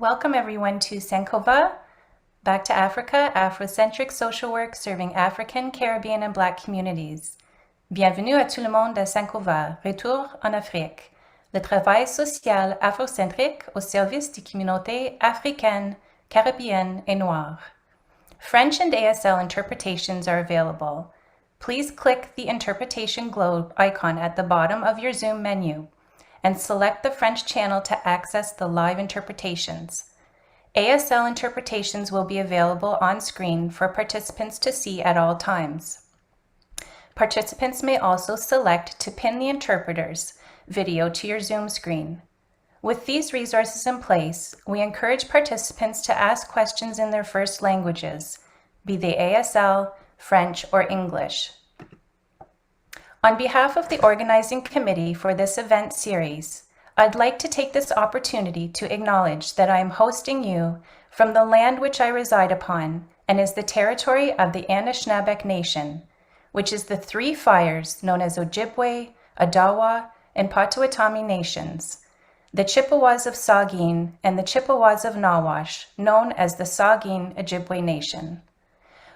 Welcome everyone to Sankofa, Back to Africa, Afrocentric social work serving African, Caribbean and Black communities. Bienvenue à tout le monde à Sankofa, Retour en Afrique, le travail social afrocentrique au service des communautés africaines, caribéennes et noires. French and ASL interpretations are available. Please click the interpretation globe icon at the bottom of your Zoom menu and select the French channel to access the live interpretations. ASL interpretations will be available on screen for participants to see at all times. Participants may also select to pin the interpreter's video to your Zoom screen. With these resources in place, we encourage participants to ask questions in their first languages, be they ASL, French, or English. On behalf of the organizing committee for this event series, I'd like to take this opportunity to acknowledge that I am hosting you from the land which I reside upon and is the territory of the Anishinaabe Nation, which is the three fires known as Ojibwe, Ottawa, and Potawatomi nations, the Chippewas of Saugeen and the Chippewas of Nawash, known as the Saugeen Ojibwe Nation.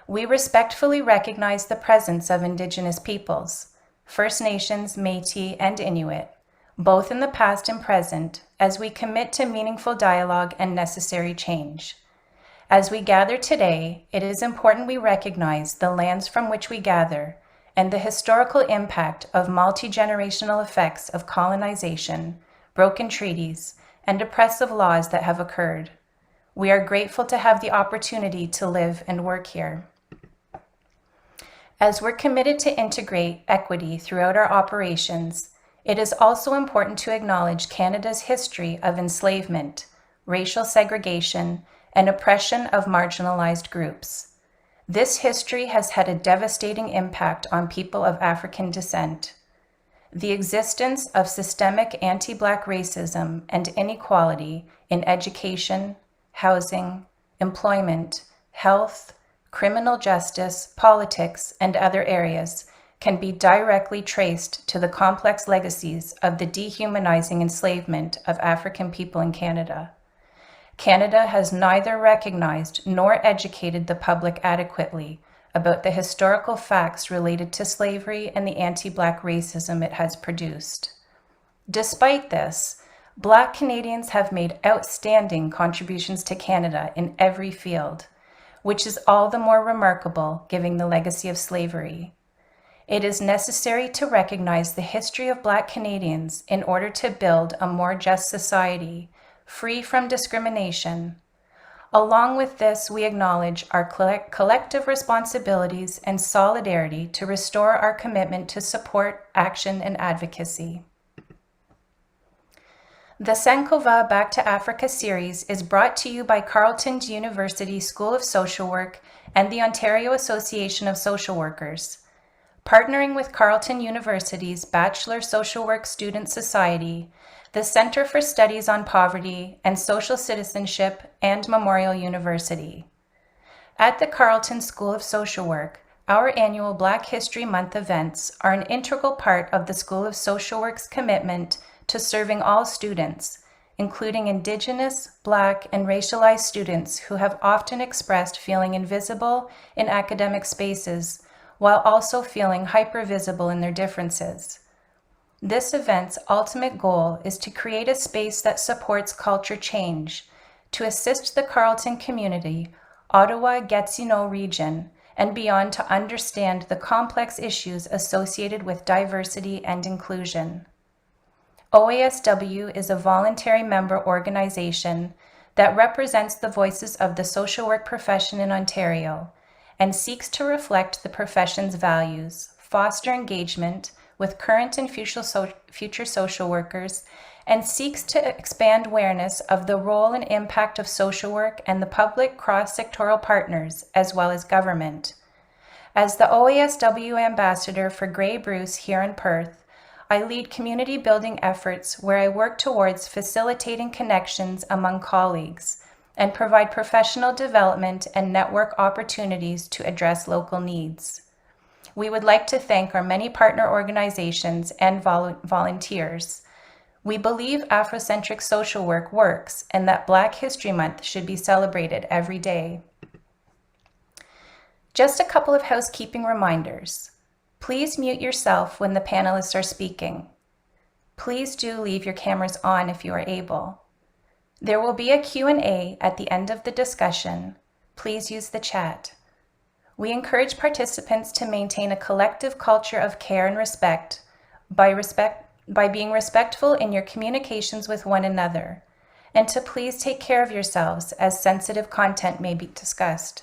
We respectfully recognize the presence of Indigenous peoples, First Nations, Métis, and Inuit, both in the past and present, as we commit to meaningful dialogue and necessary change. As we gather today, it is important we recognize the lands from which we gather and the historical impact of multi-generational effects of colonization, broken treaties, and oppressive laws that have occurred. We are grateful to have the opportunity to live and work here. As we're committed to integrate equity throughout our operations, it is also important to acknowledge Canada's history of enslavement, racial segregation, and oppression of marginalized groups. This history has had a devastating impact on people of African descent. The existence of systemic anti-Black racism and inequality in education, housing, employment, health, criminal justice, politics, and other areas can be directly traced to the complex legacies of the dehumanizing enslavement of African people in Canada. Canada has neither recognized nor educated the public adequately about the historical facts related to slavery and the anti-Black racism it has produced. Despite this, Black Canadians have made outstanding contributions to Canada in every field, which is all the more remarkable given the legacy of slavery. It is necessary to recognize the history of Black Canadians in order to build a more just society, free from discrimination. Along with this, we acknowledge our collective responsibilities and solidarity to restore our commitment to support, action, and advocacy. The Sankofa Back to Africa series is brought to you by Carleton University School of Social Work and the Ontario Association of Social Workers. Partnering with Carleton University's Bachelor Social Work Student Society, the Centre for Studies on Poverty and Social Citizenship, and Memorial University. At the Carleton School of Social Work, our annual Black History Month events are an integral part of the School of Social Work's commitment to serving all students, including Indigenous, Black, and racialized students who have often expressed feeling invisible in academic spaces, while also feeling hypervisible in their differences. This event's ultimate goal is to create a space that supports culture change, to assist the Carleton community, Ottawa-Gatineau region, and beyond to understand the complex issues associated with diversity and inclusion. OASW is a voluntary member organization that represents the voices of the social work profession in Ontario and seeks to reflect the profession's values, foster engagement with current and future social workers, and seeks to expand awareness of the role and impact of social work and the public cross-sectoral partners, as well as government. As the OASW ambassador for Grey Bruce-Huron-Perth, I lead community building efforts where I work towards facilitating connections among colleagues and provide professional development and network opportunities to address local needs. We would like to thank our many partner organizations and volunteers. We believe Afrocentric social work works and that Black History Month should be celebrated every day. Just a couple of housekeeping reminders. Please mute yourself when the panelists are speaking. Please do leave your cameras on if you are able. There will be a Q&A at the end of the discussion. Please use the chat. We encourage participants to maintain a collective culture of care and respect by being respectful in your communications with one another, and to please take care of yourselves as sensitive content may be discussed.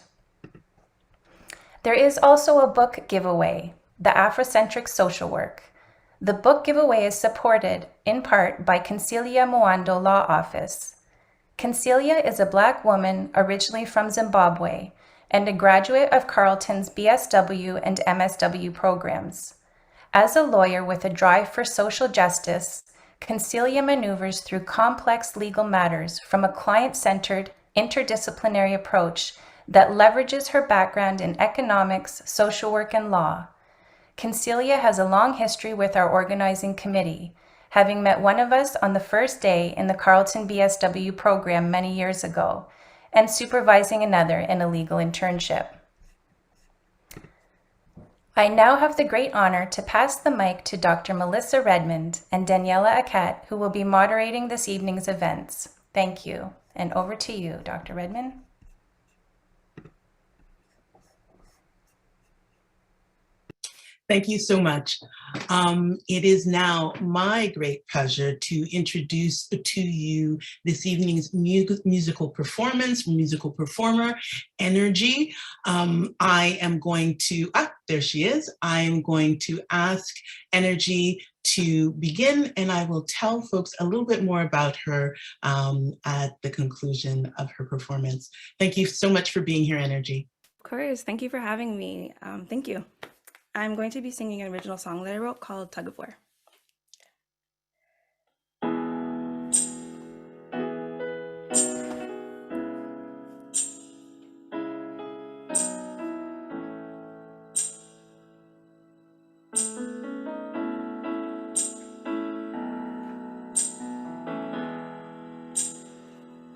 There is also a book giveaway, The Afrocentric Social Work. The book giveaway is supported in part by Concelia Mwando Law Office. Concelia is a Black woman originally from Zimbabwe and a graduate of Carleton's BSW and MSW programs. As a lawyer with a drive for social justice, Concelia maneuvers through complex legal matters from a client-centered, interdisciplinary approach that leverages her background in economics, social work, and law. Concelia has a long history with our organizing committee, having met one of us on the first day in the Carleton BSW program many years ago, and supervising another in a legal internship. I now have the great honor to pass the mic to Dr. Melissa Redmond and Daniela Akat, who will be moderating this evening's events. Thank you, and over to you, Dr. Redmond. Thank you so much. It is now my great pleasure to introduce to you this evening's musical performer, Energy. I am going to, there she is. I am going to ask Energy to begin, and I will tell folks a little bit more about her at the conclusion of her performance. Thank you so much for being here, Energy. Of course, thank you for having me. Thank you. I'm going to be singing an original song that I wrote called Tug of War.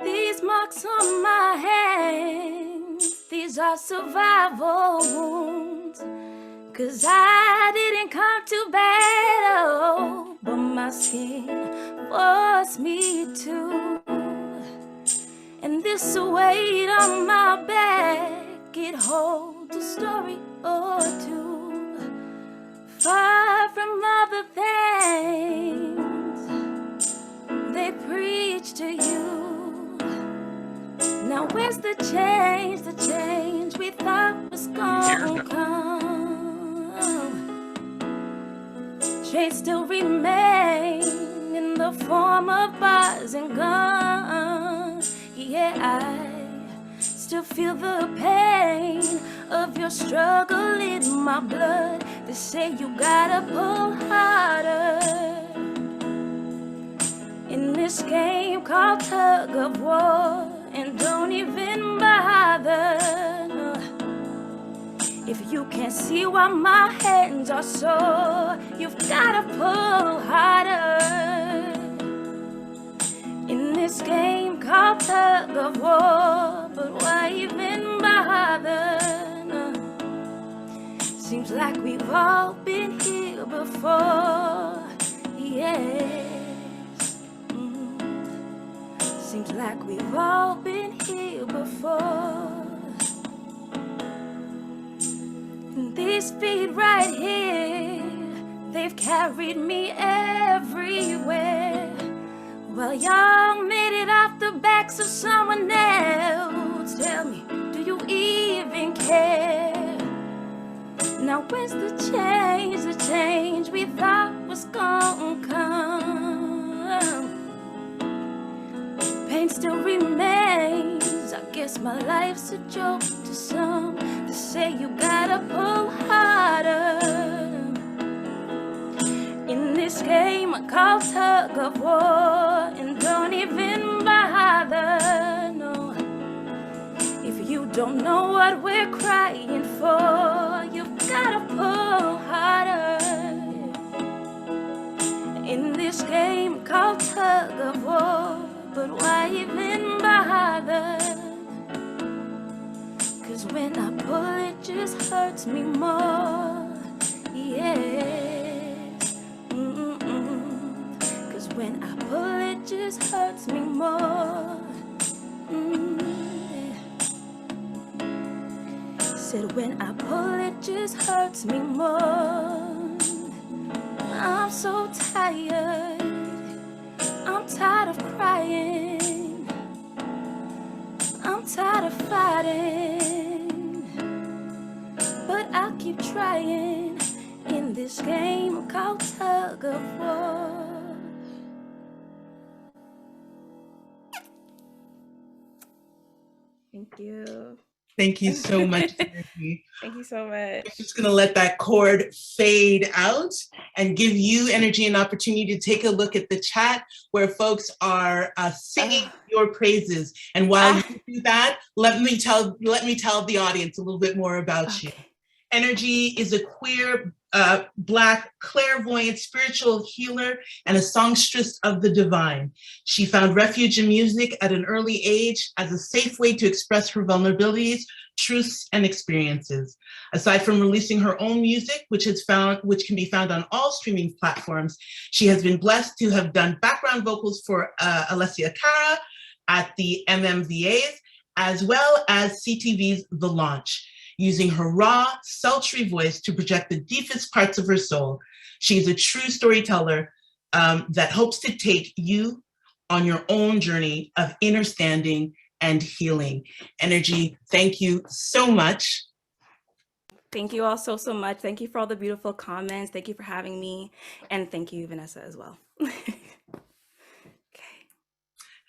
These marks on my hands, these are survival wounds. 'Cause I didn't come to battle, but my skin forced me to. And this weight on my back, it holds a story or two. Far from other things they preach to you. Now where's the change we thought was gonna come? Change still remain in the form of bars and guns. Yeah, I still feel the pain of your struggle in my blood. They say you gotta pull harder in this game called Tug of War, and don't even bother. If you can't see why my hands are sore, you've gotta pull harder. In this game called Tug of War, but why even bother? Seems like we've all been here before, yes. Seems like we've all been here before. These feet right here, they've carried me everywhere. Well, y'all made it off the backs of someone else. Tell me, do you even care? Now where's the change we thought was gonna come? Pain still remains. I guess my life's a joke to some. They say you gotta pull harder in this game I call Tug of War, and don't even bother, no. If you don't know what we're crying for, you've gotta pull harder in this game called Tug of War. But why even bother? 'Cause when I pull it just hurts me more. Yes. 'Cause when I pull it just hurts me more. Said when I pull it just hurts me more. I'm so tired. I'm tired of crying. I'm tired of fighting. But I'll keep trying in this game called Tug of War. Thank you. Thank you so much, Energy. Thank you so much. I'm just gonna let that chord fade out and give you, Energy, an opportunity to take a look at the chat where folks are singing your praises. And while you do that, let me tell the audience a little bit more about you. Energy is a queer, Black, clairvoyant, spiritual healer and a songstress of the divine. She found refuge in music at an early age as a safe way to express her vulnerabilities, truths, and experiences. Aside from releasing her own music, which can be found on all streaming platforms, she has been blessed to have done background vocals for Alessia Cara at the MMVAs, as well as CTV's The Launch, using her raw, sultry voice to project the deepest parts of her soul. She is a true storyteller that hopes to take you on your own journey of understanding and healing. Energy, thank you so much. Thank you all so much. Thank you for all the beautiful comments. Thank you for having me. And thank you, Vanessa, as well. Okay.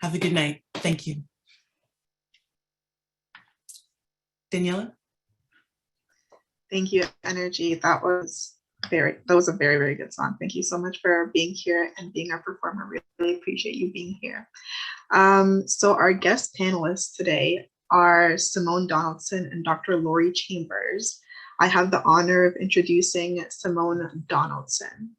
Have a good night. Thank you. Daniela? Thank you, Energy. That was a very, very good song. Thank you so much for being here and being our performer. Really appreciate you being here. So our guest panelists today are Simone Donaldson and Dr. Lori Chambers. I have the honor of introducing Simone Donaldson.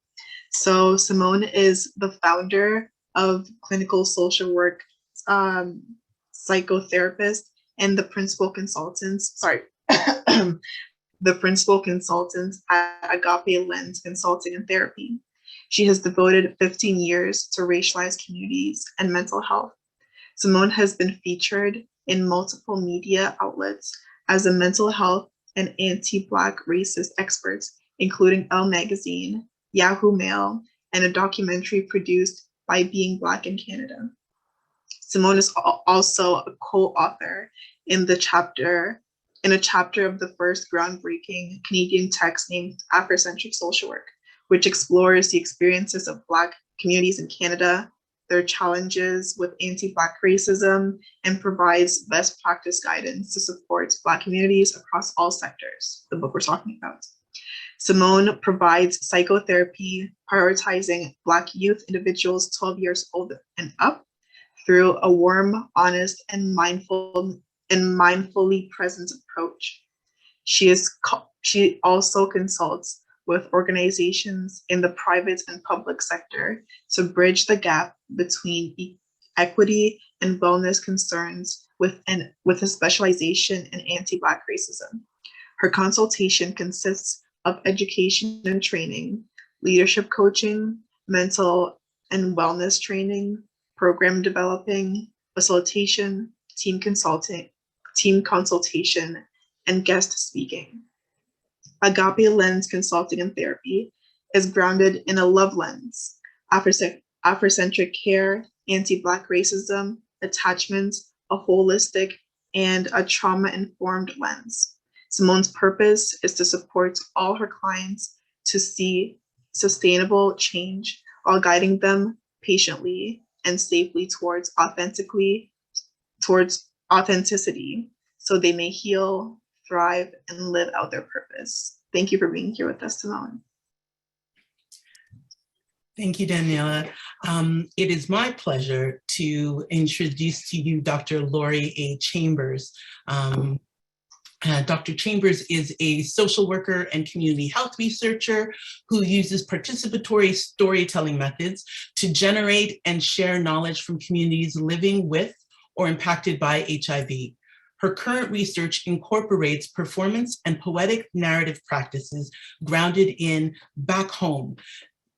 So Simone is the founder of Clinical Social Work Psychotherapist and the principal consultants at Agapé Lens Consulting and Therapy. She has devoted 15 years to racialized communities and mental health. Simone has been featured in multiple media outlets as a mental health and anti-Black racist expert, including Elle Magazine, Yahoo Mail, and a documentary produced by Being Black in Canada. Simone is also a co-author in a chapter of the first groundbreaking Canadian text named Afrocentric Social Work, which explores the experiences of Black communities in Canada, their challenges with anti-Black racism, and provides best practice guidance to support Black communities across all sectors, the book we're talking about. Simone provides psychotherapy, prioritizing Black youth individuals 12 years old and up through a warm, honest, and mindfully present approach. She also consults with organizations in the private and public sector to bridge the gap between equity and wellness concerns with a specialization in anti-Black racism. Her consultation consists of education and training, leadership coaching, mental and wellness training, program developing, facilitation, team consultation, and guest speaking. Agapé Lens Consulting and Therapy is grounded in a love lens, Afrocentric care, anti-Black racism, attachment, a holistic, and a trauma-informed lens. Simone's purpose is to support all her clients to see sustainable change while guiding them patiently and safely towards authenticity so they may heal, thrive, and live out their purpose. Thank you for being here with us, Simone. Thank you, Daniela. It is my pleasure to introduce to you Dr. Lori A. Chambers. Dr. Chambers is a social worker and community health researcher who uses participatory storytelling methods to generate and share knowledge from communities living with or impacted by HIV. Her current research incorporates performance and poetic narrative practices grounded in back home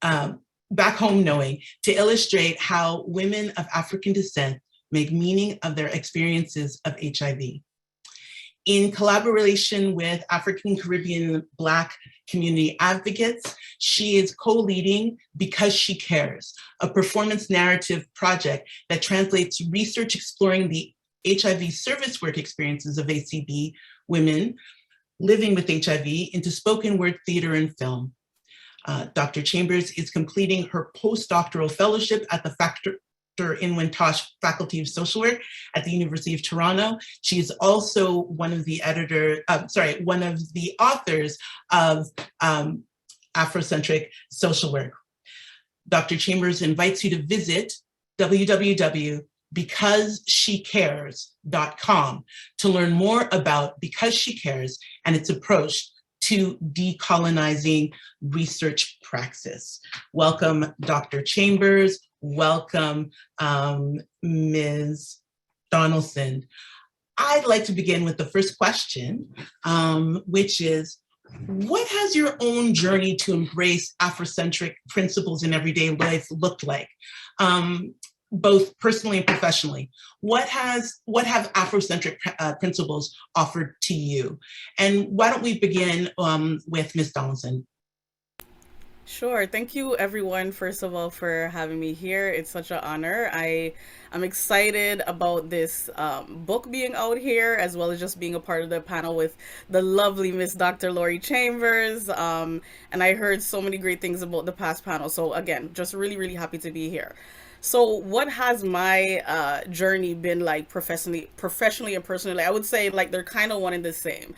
knowing to illustrate how women of African descent make meaning of their experiences of HIV. In collaboration with African Caribbean Black community advocates, she is co-leading Because She Cares, a performance narrative project that translates research exploring the HIV service work experiences of ACB women living with HIV into spoken word theater and film. Dr. Chambers is completing her postdoctoral fellowship at the Factor in Wintosh Faculty of Social Work at the University of Toronto. She is also one of the authors of Afrocentric Social Work. Dr. Chambers invites you to visit www.becauseshecares.com to learn more about Because She Cares and its approach to decolonizing research praxis. Welcome, Dr. Chambers. Welcome, Ms. Donaldson. I'd like to begin with the first question, which is, what has your own journey to embrace Afrocentric principles in everyday life looked like, both personally and professionally? What have Afrocentric principles offered to you? And why don't we begin with Ms. Donaldson? Sure. Thank you, everyone, first of all, for having me here. It's such an honor. I'm excited about this book being out here, as well as just being a part of the panel with the lovely Miss Dr. Lori Chambers. And I heard so many great things about the past panel. So again, just really, really happy to be here. So what has my journey been like professionally and personally? I would say like they're kind of one and the same.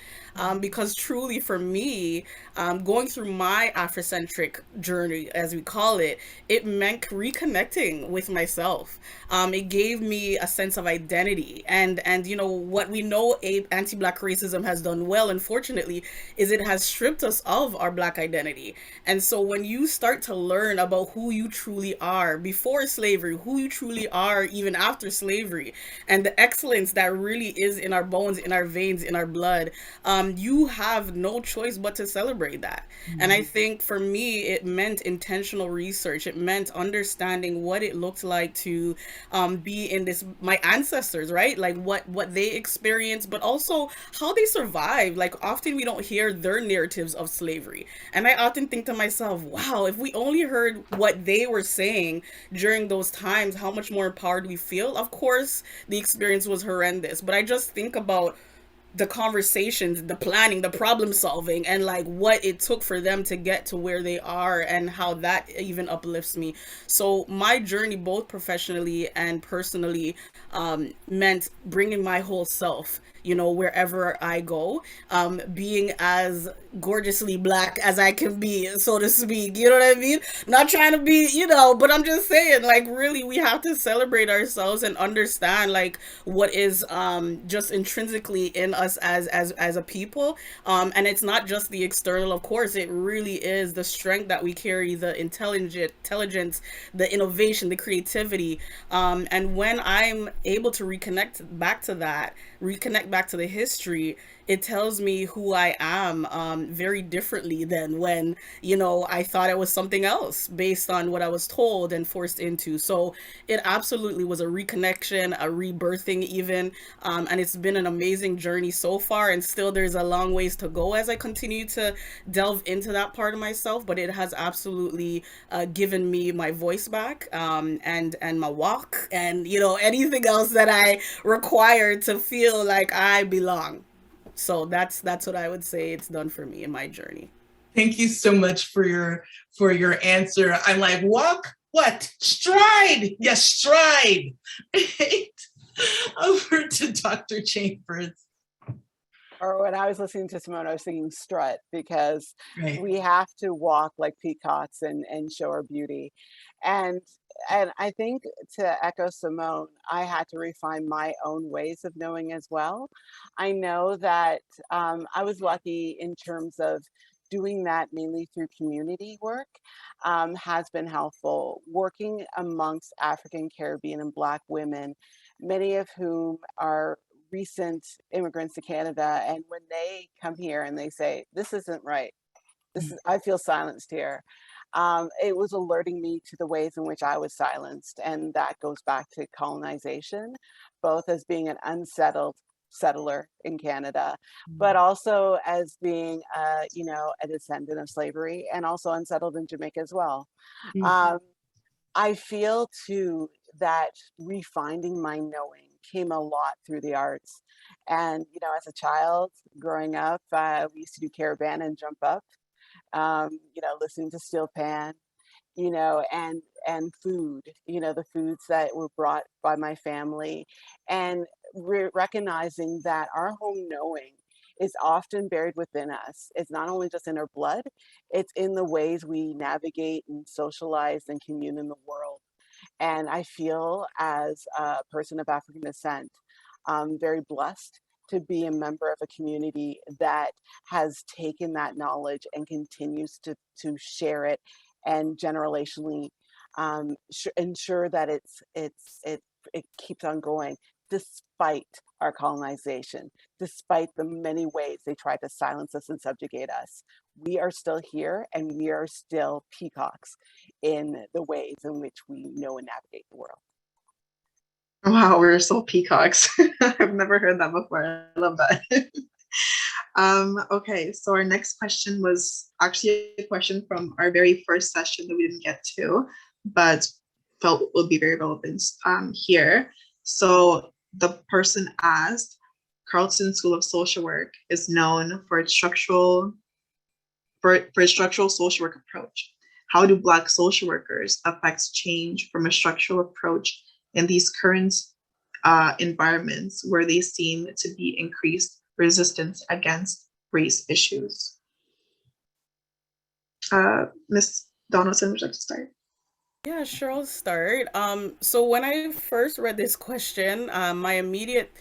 Because truly for me, going through my Afrocentric journey, as we call it, it meant reconnecting with myself. It gave me a sense of identity. And you know, what we know anti-Black racism has done well, unfortunately, is it has stripped us of our Black identity. And so when you start to learn about who you truly are before slavery, who you truly are even after slavery, and the excellence that really is in our bones, in our veins, in our blood, you have no choice but to celebrate that. Mm-hmm. And I think for me, it meant intentional research. It meant understanding what it looked like to be in this, my ancestors, right? Like what they experienced, but also how they survived. Like often we don't hear their narratives of slavery. And I often think to myself, wow, if we only heard what they were saying during those times, how much more empowered we feel. Of course, the experience was horrendous, but I just think about the conversations, the planning, the problem solving, and like what it took for them to get to where they are and how that even uplifts me. So my journey, both professionally and personally, meant bringing my whole self, you know, wherever I go, being as gorgeously Black as I can be, so to speak, you know what I mean? Not trying to be, you know, but I'm just saying, like, really, we have to celebrate ourselves and understand, like, what is just intrinsically in us as a people. And it's not just the external, of course, it really is the strength that we carry, the intelligence, the innovation, the creativity. And when I'm able to reconnect back to that, reconnect back to the history, it tells me who I am very differently than when, you know, I thought I was something else based on what I was told and forced into. So it absolutely was a reconnection, a rebirthing even, and it's been an amazing journey so far, and still there's a long ways to go as I continue to delve into that part of myself, but it has absolutely given me my voice back, and my walk, and, you know, anything else that I require to feel like I belong. So that's what I would say it's done for me in my journey. Thank you so much for your answer. I'm like, walk, what? Stride. Yes, stride. Right. Over to Dr. Chambers. or when I was listening to Simone, I was thinking strut, because Right. we have to walk like peacocks and show our beauty. And and I think, to echo Simone, I had to refine my own ways of knowing as well. I know that I was lucky in terms of doing that mainly through community work, has been helpful. Working amongst African, Caribbean, and Black women, many of whom are recent immigrants to Canada, and when they come here and they say, "This isn't right. This is I feel silenced here." It was alerting me to the ways in which I was silenced, and that goes back to colonization, both as being an unsettled settler in Canada, but also as being, a descendant of slavery, and also unsettled in Jamaica as well. Um, I feel too that refining my knowing came a lot through the arts. And, as a child growing up, we used to do caravan and jump up, listening to Steel Pan, and food, the foods that were brought by my family, and recognizing that our home knowing is often buried within us. It's not only just in our blood, it's in the ways we navigate and socialize and commune in the world. And I feel, as a person of African descent, I'm very blessed to be a member of a community that has taken that knowledge and continues to share it, and generationally ensure that it keeps on going despite our colonization, despite the many ways they try to silence us and subjugate us. We are still here, and we are still peacocks in the ways in which we know and navigate the world. Wow, we're so peacocks. I've never heard that before. I love that. Okay, so our next question was actually a question from our very first session that we didn't get to, but felt would be very relevant here. So the person asked, Carleton School of Social Work is known for its structural social work approach. How do Black social workers affect change from a structural approach in these current environments where they seem to be increased resistance against race issues? Ms. Donaldson, would you like to start? Yeah, sure, I'll start. So when I first read this question, my immediate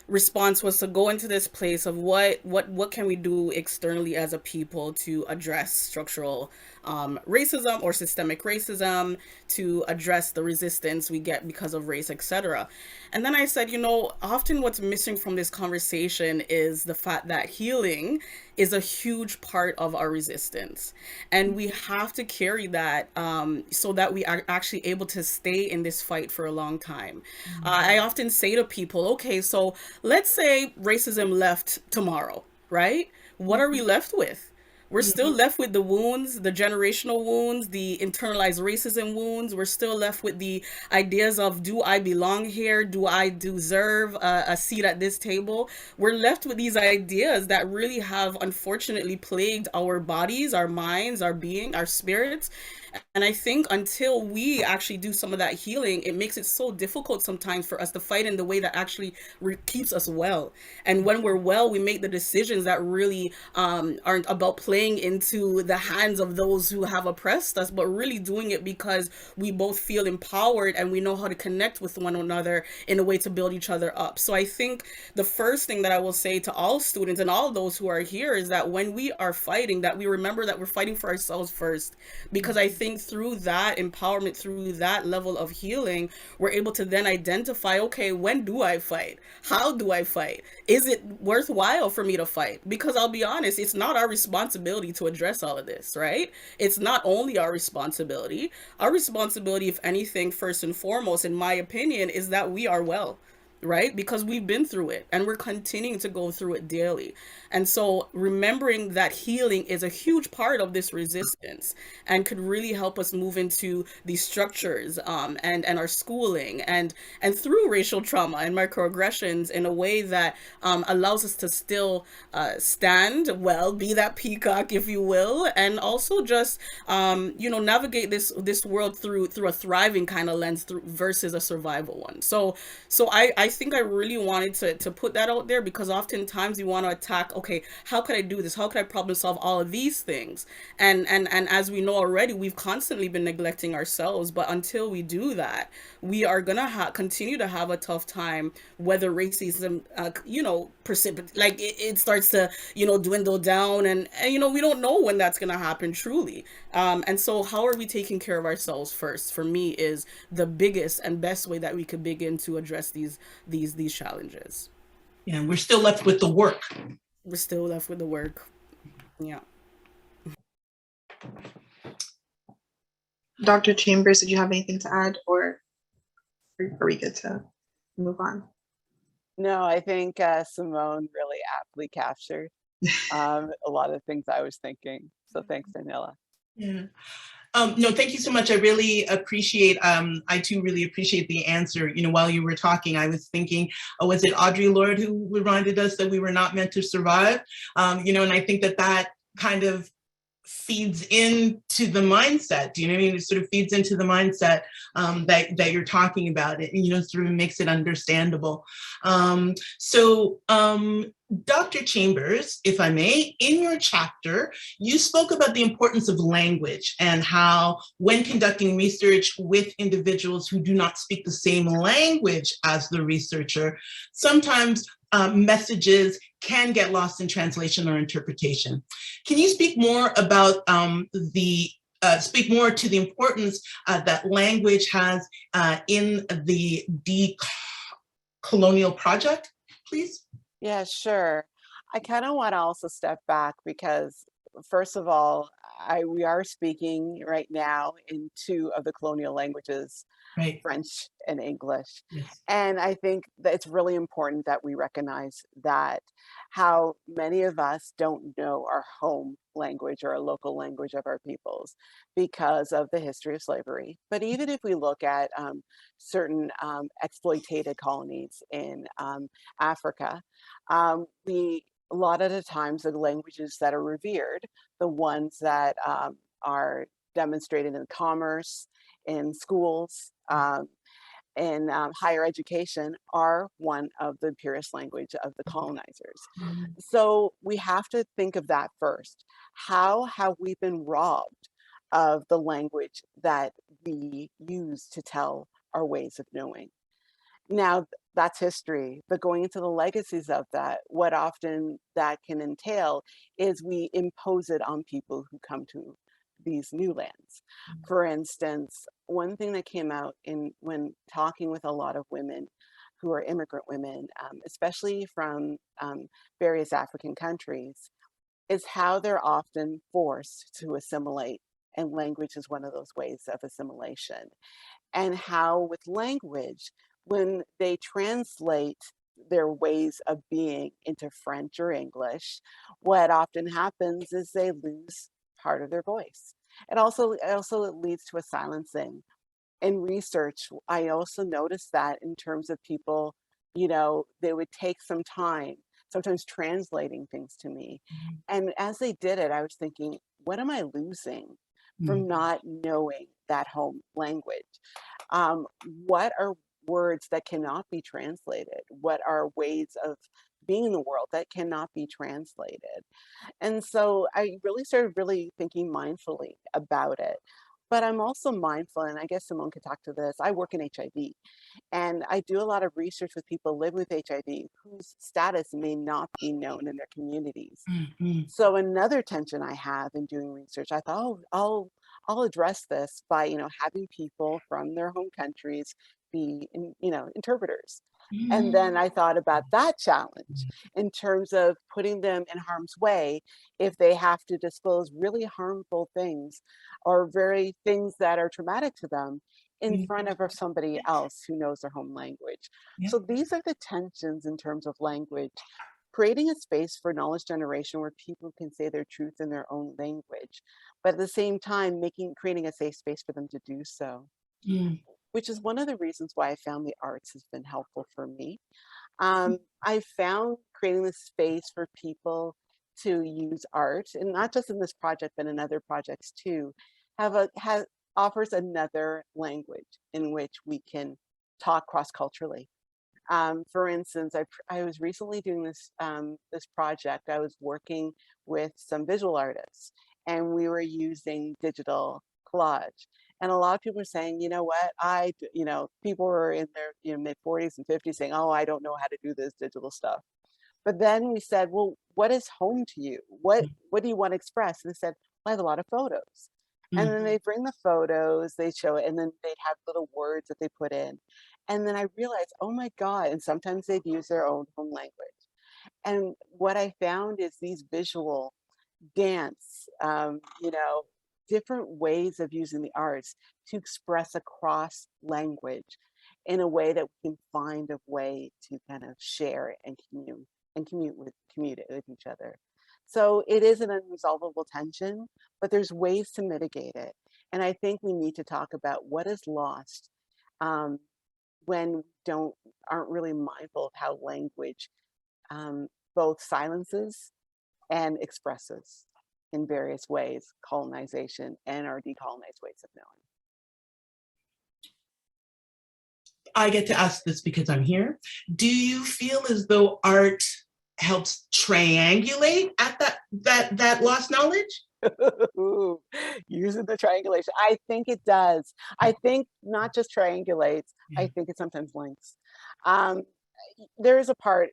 response was to go into this place of what can we do externally as a people to address structural racism or systemic racism, to address the resistance we get because of race, etc. And then I said, often what's missing from this conversation is the fact that healing is a huge part of our resistance, and we have to carry that so that we are actually able to stay in this fight for a long time. I often say to people, okay, so let's say racism left tomorrow, right? What are we left with? We're still left with the wounds, the generational wounds, the internalized racism wounds. We're still left with the ideas of, do I belong here? Do I deserve a seat at this table? We're left with these ideas that really have unfortunately plagued our bodies, our minds, our being, our spirits. And I think until we actually do some of that healing, it makes it so difficult sometimes for us to fight in the way that actually keeps us well. And when we're well, we make the decisions that really aren't about playing into the hands of those who have oppressed us, but really doing it because we both feel empowered and we know how to connect with one another in a way to build each other up. So I think the first thing that I will say to all students and all those who are here is that when we are fighting, that we remember that we're fighting for ourselves first, because I think through that empowerment, through that level of healing, we're able to then identify, okay, when do I fight? How do I fight? Is it worthwhile for me to fight? Because I'll be honest, it's not our responsibility to address all of this, right? It's not only our responsibility. Our responsibility, if anything, first and foremost, in my opinion, is that we are well, right? Because we've been through it and we're continuing to go through it daily. And so remembering that healing is a huge part of this resistance and could really help us move into these structures and our schooling and through racial trauma and microaggressions in a way that allows us to still stand well, be that peacock, if you will, and also just navigate this world through a thriving kind of lens versus a survival one. So I think I really wanted to put that out there, because oftentimes you want to attack, okay, how could I do this? How could I problem solve all of these things? And as we know already, we've constantly been neglecting ourselves. But until we do that, we are gonna continue to have a tough time, whether racism, like it starts to, dwindle down, and we don't know when that's gonna happen truly. And so how are we taking care of ourselves first, for me, is the biggest and best way that we could begin to address these challenges. Yeah, we're still left with the work. We're still left with the work. Yeah. Dr. Chambers, did you have anything to add, or are we good to move on? No, I think Simone really aptly captured a lot of things I was thinking. So thanks, Daniela. Yeah. No, thank you so much. I really appreciate, I too really appreciate the answer. While you were talking, I was thinking, was it Audre Lorde who reminded us that we were not meant to survive? And I think that kind of feeds into the mindset, do you know what I mean? It sort of feeds into the mindset that you're talking about it, and, sort of makes it understandable. Dr. Chambers, if I may, in your chapter, you spoke about the importance of language and how when conducting research with individuals who do not speak the same language as the researcher, sometimes messages can get lost in translation or interpretation. Can you speak more about speak more to the importance that language has in the decolonial project, please? Yeah, sure. I kind of want to also step back because, first of all, we are speaking right now in two of the colonial languages, Right. French and English. Yes. And I think that it's really important that we recognize that how many of us don't know our home language or a local language of our peoples because of the history of slavery. But even if we look at certain exploited colonies in Africa, a lot of the times the languages that are revered, the ones that are demonstrated in commerce, in schools, in higher education, are one of the purest language of the colonizers. So we have to think of that first. How have we been robbed of the language that we use to tell our ways of knowing? Now, that's history, but going into the legacies of that, what often that can entail is we impose it on people who come to these new lands. For instance, one thing that came out when talking with a lot of women who are immigrant women, especially from various African countries, is how they're often forced to assimilate, and language is one of those ways of assimilation. And how with language, when they translate their ways of being into French or English, what often happens is they lose part of their voice. It also leads to a silencing. In research, I also noticed that in terms of people, they would take some time, sometimes translating things to me. And as they did it, I was thinking, what am I losing from not knowing that home language? What are words that cannot be translated? What are ways of being in the world that cannot be translated? And so I really started thinking mindfully about it. But I'm also mindful, and I guess Simone could talk to this. I work in HIV, and I do a lot of research with people living with HIV whose status may not be known in their communities. So another tension I have in doing research, I thought, I'll address this by, having people from their home countries be, interpreters. And then I thought about that challenge in terms of putting them in harm's way if they have to disclose really harmful things or very things that are traumatic to them in front of somebody else who knows their home language. So these are the tensions in terms of language, creating a space for knowledge generation where people can say their truth in their own language, but at the same time, creating a safe space for them to do so. Which is one of the reasons why I found the arts has been helpful for me. I found creating this space for people to use art, and not just in this project, but in other projects too, offers another language in which we can talk cross-culturally. For instance, I was recently doing this project. I was working with some visual artists, and we were using digital collage. And a lot of people were saying, you know what, people were in their mid 40s and 50s saying, oh, I don't know how to do this digital stuff. But then we said, well, what is home to you? What do you want to express? And they said, well, I have a lot of photos. And then they bring the photos, they show it, and then they'd have little words that they put in. And then I realized, oh my God, and sometimes they'd use their own home language. And what I found is these visual dance, different ways of using the arts to express across language in a way that we can find a way to kind of share and commute with each other. So it is an unresolvable tension, but there's ways to mitigate it. And I think we need to talk about what is lost when we aren't really mindful of how language both silences and expresses in various ways colonization and our decolonized ways of knowing. I get to ask this because I'm here. Do you feel as though art helps triangulate at that lost knowledge? Using the triangulation, I think it does. I think not just triangulates, I think it sometimes links. There is a part,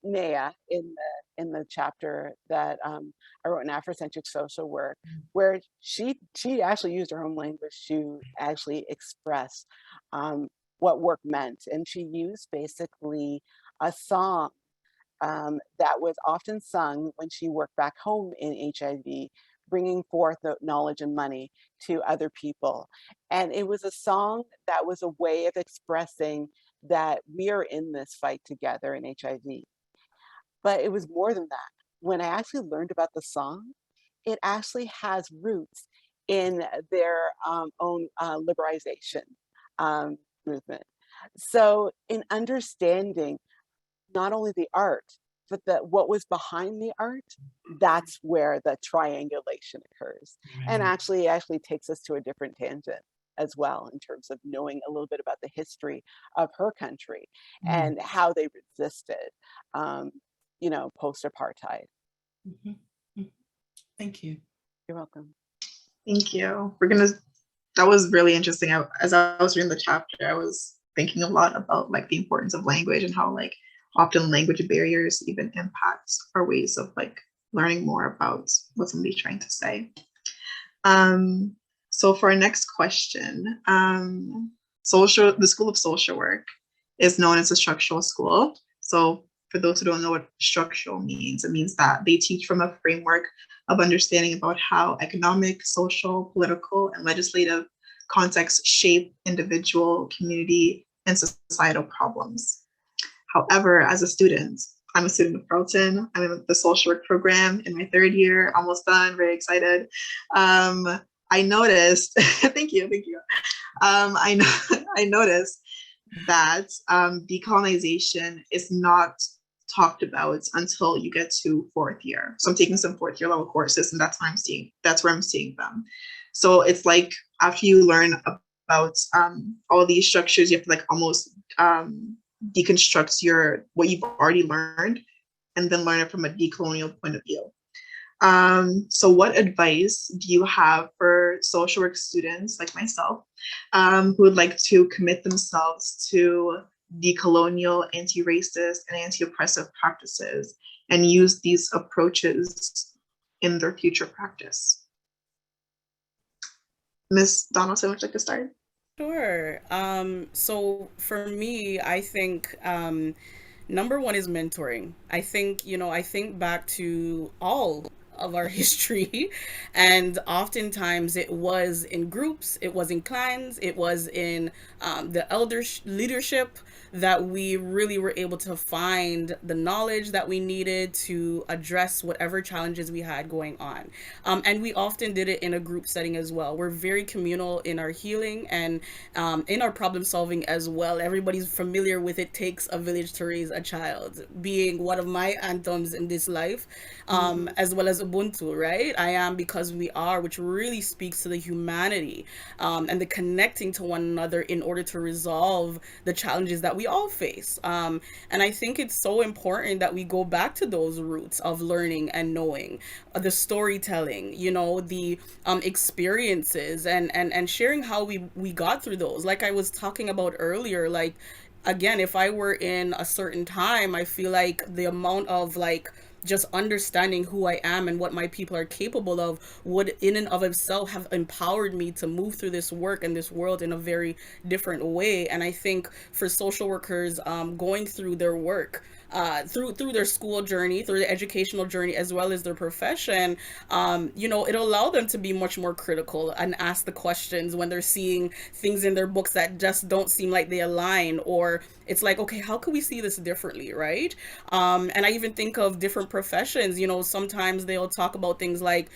Nea, in the chapter that I wrote in Afrocentric social work, where she actually used her own language to actually express what work meant, and she used basically a song that was often sung when she worked back home in HIV, bringing forth the knowledge and money to other people. And it was a song that was a way of expressing that we are in this fight together in HIV. But it was more than that. When I actually learned about the song, it actually has roots in their own liberalization movement. So in understanding not only the art, but what was behind the art, that's where the triangulation occurs. And actually takes us to a different tangent as well, in terms of knowing a little bit about the history of her country and how they resisted, post-apartheid. Thank you. You're welcome. Thank you. That was really interesting. As I was reading the chapter, I was thinking a lot about like the importance of language and how like often language barriers even impacts our ways of like learning more about what somebody's trying to say. So for our next question, the School of Social Work is known as a structural school. So for those who don't know what structural means, it means that they teach from a framework of understanding about how economic, social, political, and legislative contexts shape individual, community, and societal problems. However, as a student, I'm a student of Carleton. I'm in the social work program in my third year, almost done, very excited. I noticed, thank you. I noticed that decolonization is not talked about until you get to fourth year. So I'm taking some fourth year level courses, and that's where I'm seeing them. So it's like after you learn about all these structures, you have to like almost deconstruct what you've already learned and then learn it from a decolonial point of view. So what advice do you have for social work students like myself who would like to commit themselves to decolonial, anti-racist, and anti-oppressive practices and use these approaches in their future practice? Ms. Donaldson, would you like to start? Sure. So for me, I think number one is mentoring. I think back to all of our history, and oftentimes it was in groups, it was in clans, it was in the elder leadership that we really were able to find the knowledge that we needed to address whatever challenges we had going on. And we often did it in a group setting as well. We're very communal in our healing and in our problem solving as well. Everybody's familiar with "It takes a village to raise a child" being one of my anthems in this life, as well as Ubuntu, right? I am because we are, which really speaks to the humanity and the connecting to one another in order to resolve the challenges that we we all face. And I think it's so important that we go back to those roots of learning and knowing, the storytelling, you know, the experiences, and sharing how we got through those. Like I was talking about earlier, like, again, if I were in a certain time, I feel like the amount of like just understanding who I am and what my people are capable of would in and of itself have empowered me to move through this work and this world in a very different way. And I think for social workers, going through their work, through their school journey, through the educational journey, as well as their profession, you know, it'll allow them to be much more critical and ask the questions when they're seeing things in their books that just don't seem like they align, or it's like, okay, how can we see this differently, right? And I even think of different professions. You know, sometimes they'll talk about things like,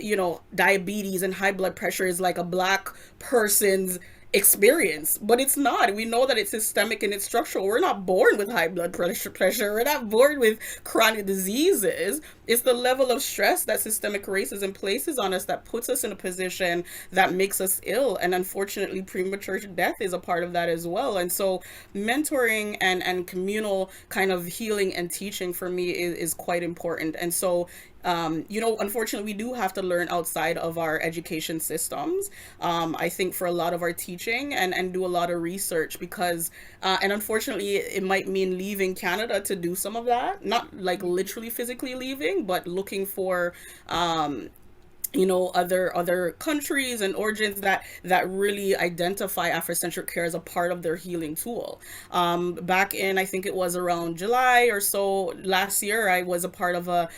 you know, diabetes and high blood pressure is like a Black person's experience, but it's not. We know that it's systemic and it's structural. We're not born with high blood pressure. We're not born with chronic diseases. It's the level of stress that systemic racism places on us that puts us in a position that makes us ill. And unfortunately, premature death is a part of that as well. And so mentoring and communal kind of healing and teaching for me is quite important. And so you know, unfortunately, we do have to learn outside of our education systems. I think for a lot of our teaching and do a lot of research because, and unfortunately, it might mean leaving Canada to do some of that. Not like literally physically leaving, but looking for, you know, other countries and origins that really identify Afrocentric care as a part of their healing tool. Back in, I think it was around July or so last year, I was a part of a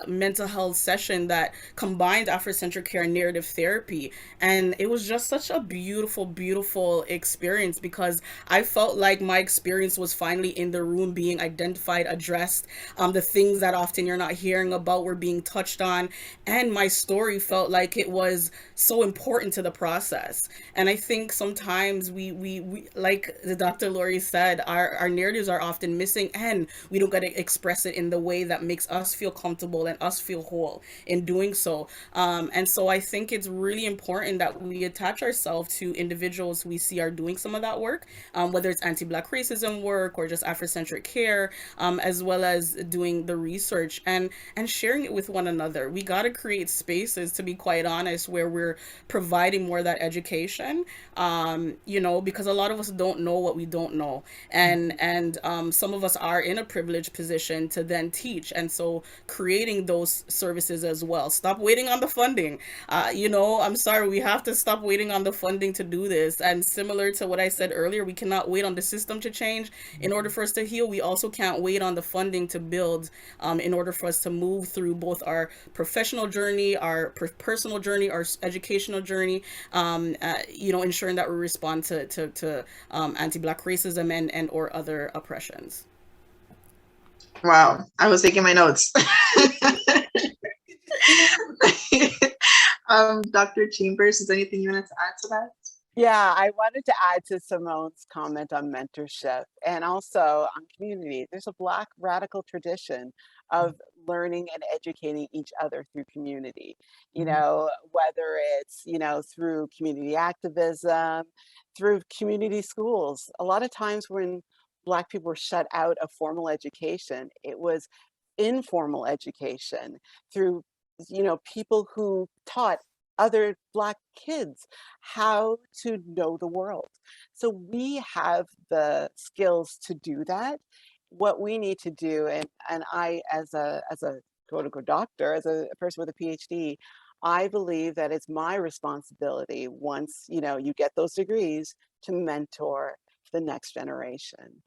mental health session that combined Afrocentric care and narrative therapy, and it was just such a beautiful experience because I felt like my experience was finally in the room, being identified, addressed. The things that often you're not hearing about were being touched on, and my story felt like it was so important to the process. And I think sometimes we like the Dr. Lori said, our narratives are often missing, and we don't get to express it in the way that makes us feel comfortable and us feel whole in doing so. And so I think it's really important that we attach ourselves to individuals we see are doing some of that work, whether it's anti-Black racism work or just Afrocentric care, as well as doing the research and sharing it with one another. We got to create spaces, to be quite honest, where we're providing more of that education, you know, because a lot of us don't know what we don't know. And some of us are in a privileged position to then teach. And so creating those services as well. Stop waiting on the funding. You know, I'm sorry, we have to stop waiting on the funding to do this. And similar to what I said earlier, we cannot wait on the system to change in order for us to heal. We also can't wait on the funding to build, in order for us to move through both our professional journey, our personal journey, our educational journey, you know, ensuring that we respond to anti-Black racism and or other oppressions. Wow, I was taking my notes. Dr. Chambers, is there anything you wanted to add to that? Yeah, I wanted to add to Simone's comment on mentorship and also on community. There's a Black radical tradition of learning and educating each other through community, you know, whether it's, you know, through community activism, through community schools. A lot of times when Black people were shut out of formal education, it was informal education through, you know, people who taught other Black kids how to know the world. So we have the skills to do that. What we need to do, and I as a quote unquote doctor, as a person with a PhD, I believe that it's my responsibility once, you know, you get those degrees to mentor the next generation.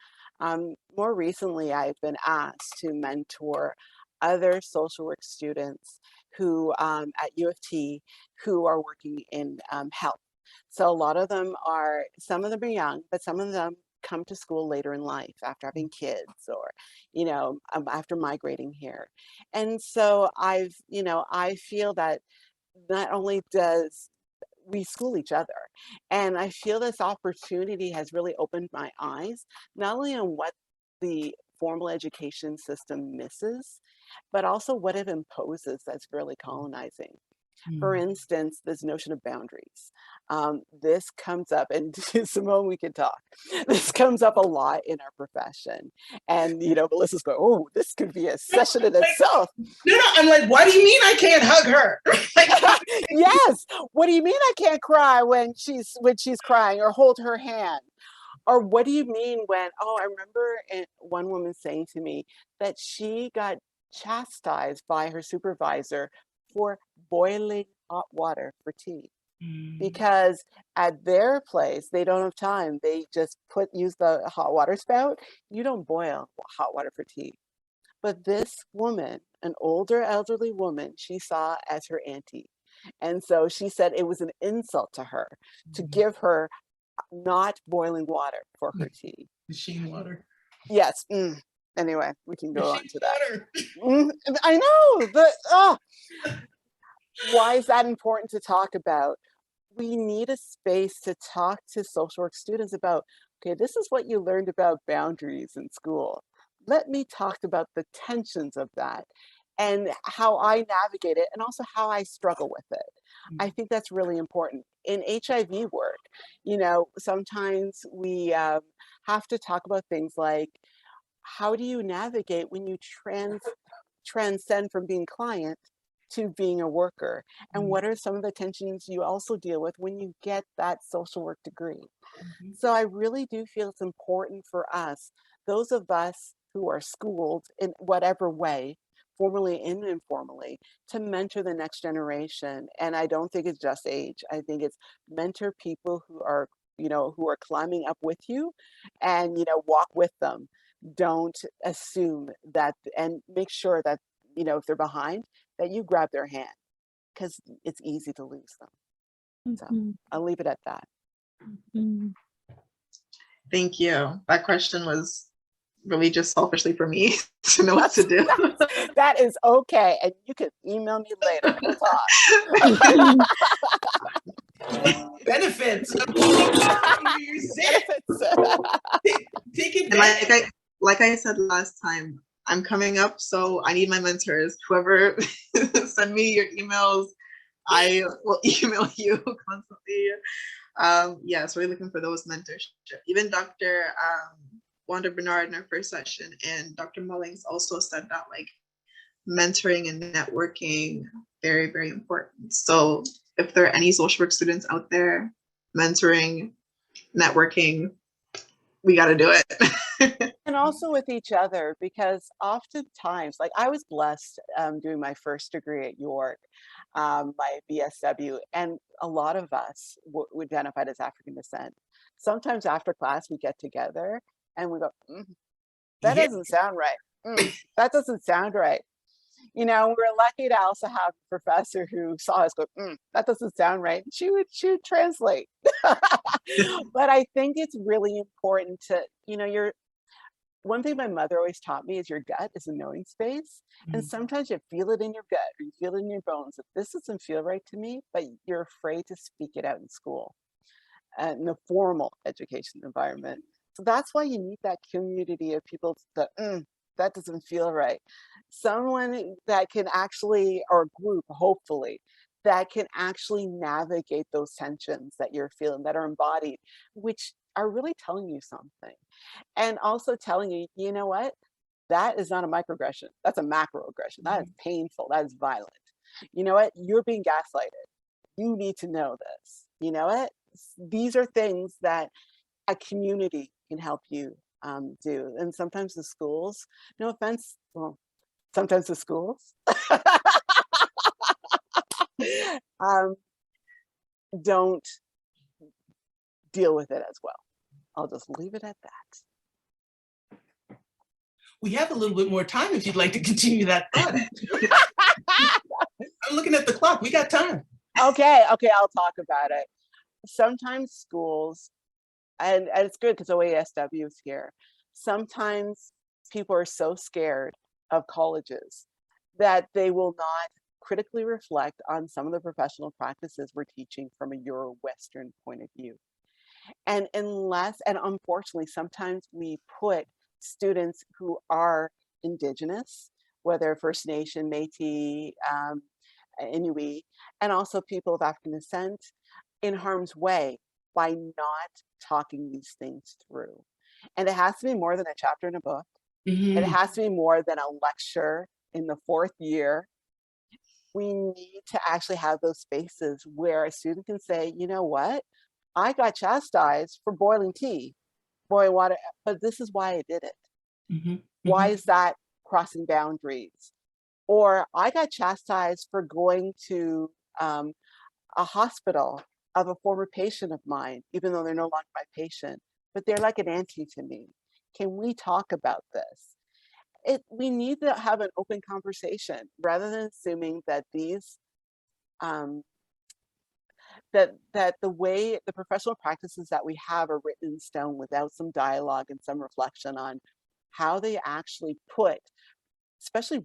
More recently, I've been asked to mentor other social work students who at U of T who are working in health. So a lot of them are, some of them are young, but some of them come to school later in life after having kids or, you know, after migrating here. And so you know, I feel that not only does we school each other, and I feel this opportunity has really opened my eyes, not only on what the formal education system misses, but also what it imposes that's really colonizing. For instance, this notion of boundaries. This comes up, and Simone, we can talk. This comes up a lot in our profession. And, Melissa's going, oh, this could be a session in itself. No, I'm like, why do you mean I can't hug her? Yes. What do you mean I can't cry when she's crying, or hold her hand? Or what do you mean when, I remember one woman saying to me that she got chastised by her supervisor for boiling hot water for tea. Because at their place, they don't have time. They just use the hot water spout. You don't boil hot water for tea. But this woman, an older elderly woman, she saw as her auntie. And so she said it was an insult to her to give her not boiling water for her tea. Machine water. Yes. Anyway, we can go on to that. I know. Why is that important to talk about? We need a space to talk to social work students about, okay, this is what you learned about boundaries in school. Let me talk about the tensions of that and how I navigate it, and also how I struggle with it. I think that's really important. In HIV work, sometimes we have to talk about things like, how do you navigate when you transcend from being client to being a worker? And what are some of the tensions you also deal with when you get that social work degree? So I really do feel it's important for us, those of us who are schooled in whatever way, formally and informally, to mentor the next generation. And I don't think it's just age. I think it's mentor people who are, who are climbing up with you, and, walk with them. Don't assume that, and make sure that, if they're behind, that you grab their hand, because it's easy to lose them. So I'll leave it at that. Thank you. That question was really just selfishly for me to know what to do. That is okay. And you can email me later. We'll talk. Benefits. Take it. And like I said last time, I'm coming up, so I need my mentors. Whoever send me your emails, I will email you constantly. So we're looking for those mentorship. Even Dr. Wanda Bernard in our first session, and Dr. Mullings also said that, like, mentoring and networking, very, very important. So if there are any social work students out there, mentoring, networking, we got to do it. And also with each other, because oftentimes, like, I was blessed doing my first degree at York, my BSW, and a lot of us were identified as African descent. Sometimes after class, we get together and we go, that doesn't sound right. That doesn't sound right. We're lucky to also have a professor who saw us go, that doesn't sound right. She would translate. But I think it's really important to, one thing my mother always taught me is your gut is a knowing space. And sometimes you feel it in your gut, or you feel it in your bones that this doesn't feel right to me, but you're afraid to speak it out in school, in the formal education environment. So that's why you need that community of people that, that doesn't feel right. Someone that can actually, or a group, hopefully, that can actually navigate those tensions that you're feeling, that are embodied, which are really telling you something. And also telling you, you know what? That is not a microaggression. That's a macroaggression. That is painful. That is violent. You know what? You're being gaslighted. You need to know this. You know what? These are things that a community can help you do. And sometimes the schools, no offense, well, sometimes the schools don't deal with it as well. I'll just leave it at that. We have a little bit more time if you'd like to continue that thought. I'm looking at the clock. We got time. Okay, I'll talk about it. Sometimes schools, and it's good because OASW is here. Sometimes people are so scared of colleges that they will not critically reflect on some of the professional practices we're teaching from a Euro-Western point of view. And unfortunately, sometimes we put students who are Indigenous, whether First Nation, Métis, Inuit, and also people of African descent in harm's way by not talking these things through. And it has to be more than a chapter in a book. It has to be more than a lecture in the 4th year. We need to actually have those spaces where a student can say, you know what, I got chastised for boiling tea, boiling water, but this is why I did it. Why is that crossing boundaries? Or I got chastised for going to a hospital of a former patient of mine, even though they're no longer my patient, but they're like an auntie to me. Can we talk about this? We need to have an open conversation rather than assuming that these that the way the professional practices that we have are written in stone without some dialogue and some reflection on how they actually put, especially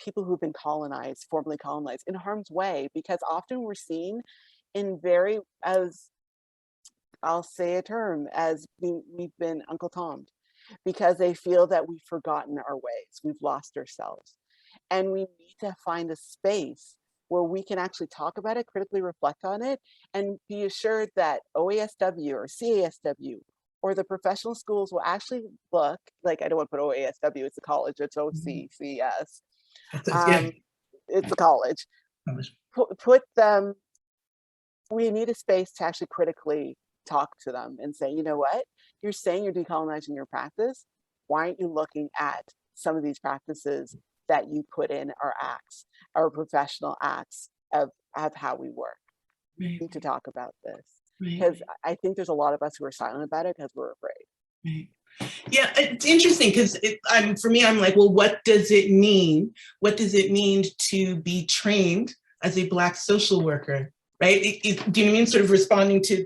people who've been colonized, formerly colonized, in harm's way, because often we're seen in very, as I'll say a term, as we've been Uncle Tom'd, because they feel that we've forgotten our ways, we've lost ourselves. And we need to find a space where we can actually talk about it, critically reflect on it, and be assured that OASW or CASW or the professional schools will actually look, like, I don't want to put OASW, it's a college, it's OCCS. It's a college. Put them, we need a space to actually critically talk to them and say, you know what, you're saying you're decolonizing your practice. Why aren't you looking at some of these practices that you put in our acts, our professional acts of how we work? We need to talk about this, because I think there's a lot of us who are silent about it because we're afraid. Yeah, it's interesting because for me, I'm like, well, what does it mean? What does it mean to be trained as a Black social worker, right? Do you know what I mean? Sort of responding to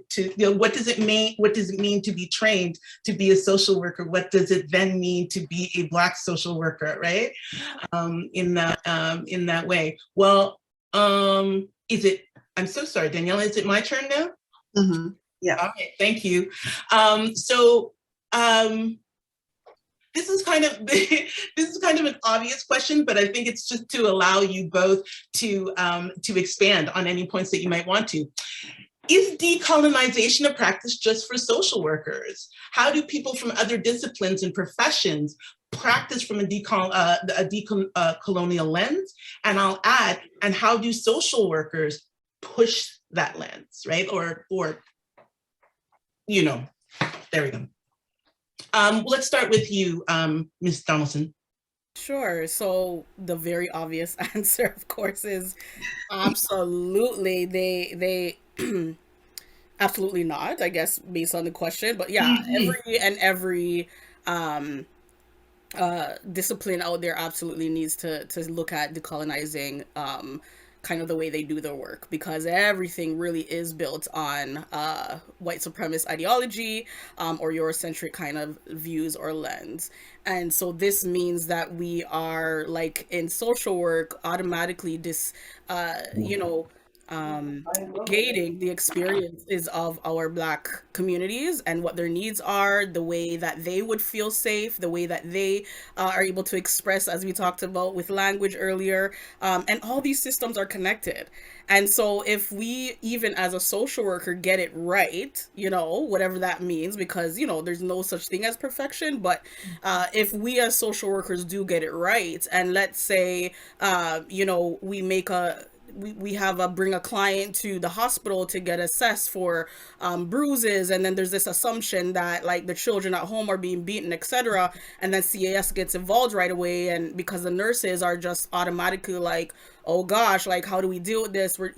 what does it mean? What does it mean to be trained to be a social worker? What does it then mean to be a Black social worker, right? In that way. Well, is it? I'm so sorry, Daniela. Is it my turn now? Yeah. All right. Thank you. This is kind of an obvious question, but I think it's just to allow you both to expand on any points that you might want to. Is decolonization a practice just for social workers? How do people from other disciplines and professions practice from a decolonial lens? And I'll add, and how do social workers push that lens, right? Or you know, there we go. Let's start with you, Ms. Donaldson. Sure. So the very obvious answer, of course, is absolutely. They absolutely not, I guess, based on the question. But yeah, every discipline out there absolutely needs to look at decolonizing kind of the way they do their work, because everything really is built on white supremacist ideology or Eurocentric kind of views or lens. And so this means that we are, like, in social work, automatically gating the experiences of our Black communities and what their needs are, the way that they would feel safe, the way that they are able to express, as we talked about with language earlier, and all these systems are connected. And so if we, even as a social worker, get it right, whatever that means, because, there's no such thing as perfection, but if we as social workers do get it right, and let's say, we make we bring a client to the hospital to get assessed for bruises, and then there's this assumption that, like, the children at home are being beaten, etc., and then CAS gets involved right away, and because the nurses are just automatically like, oh gosh, like, how do we deal with this? We're,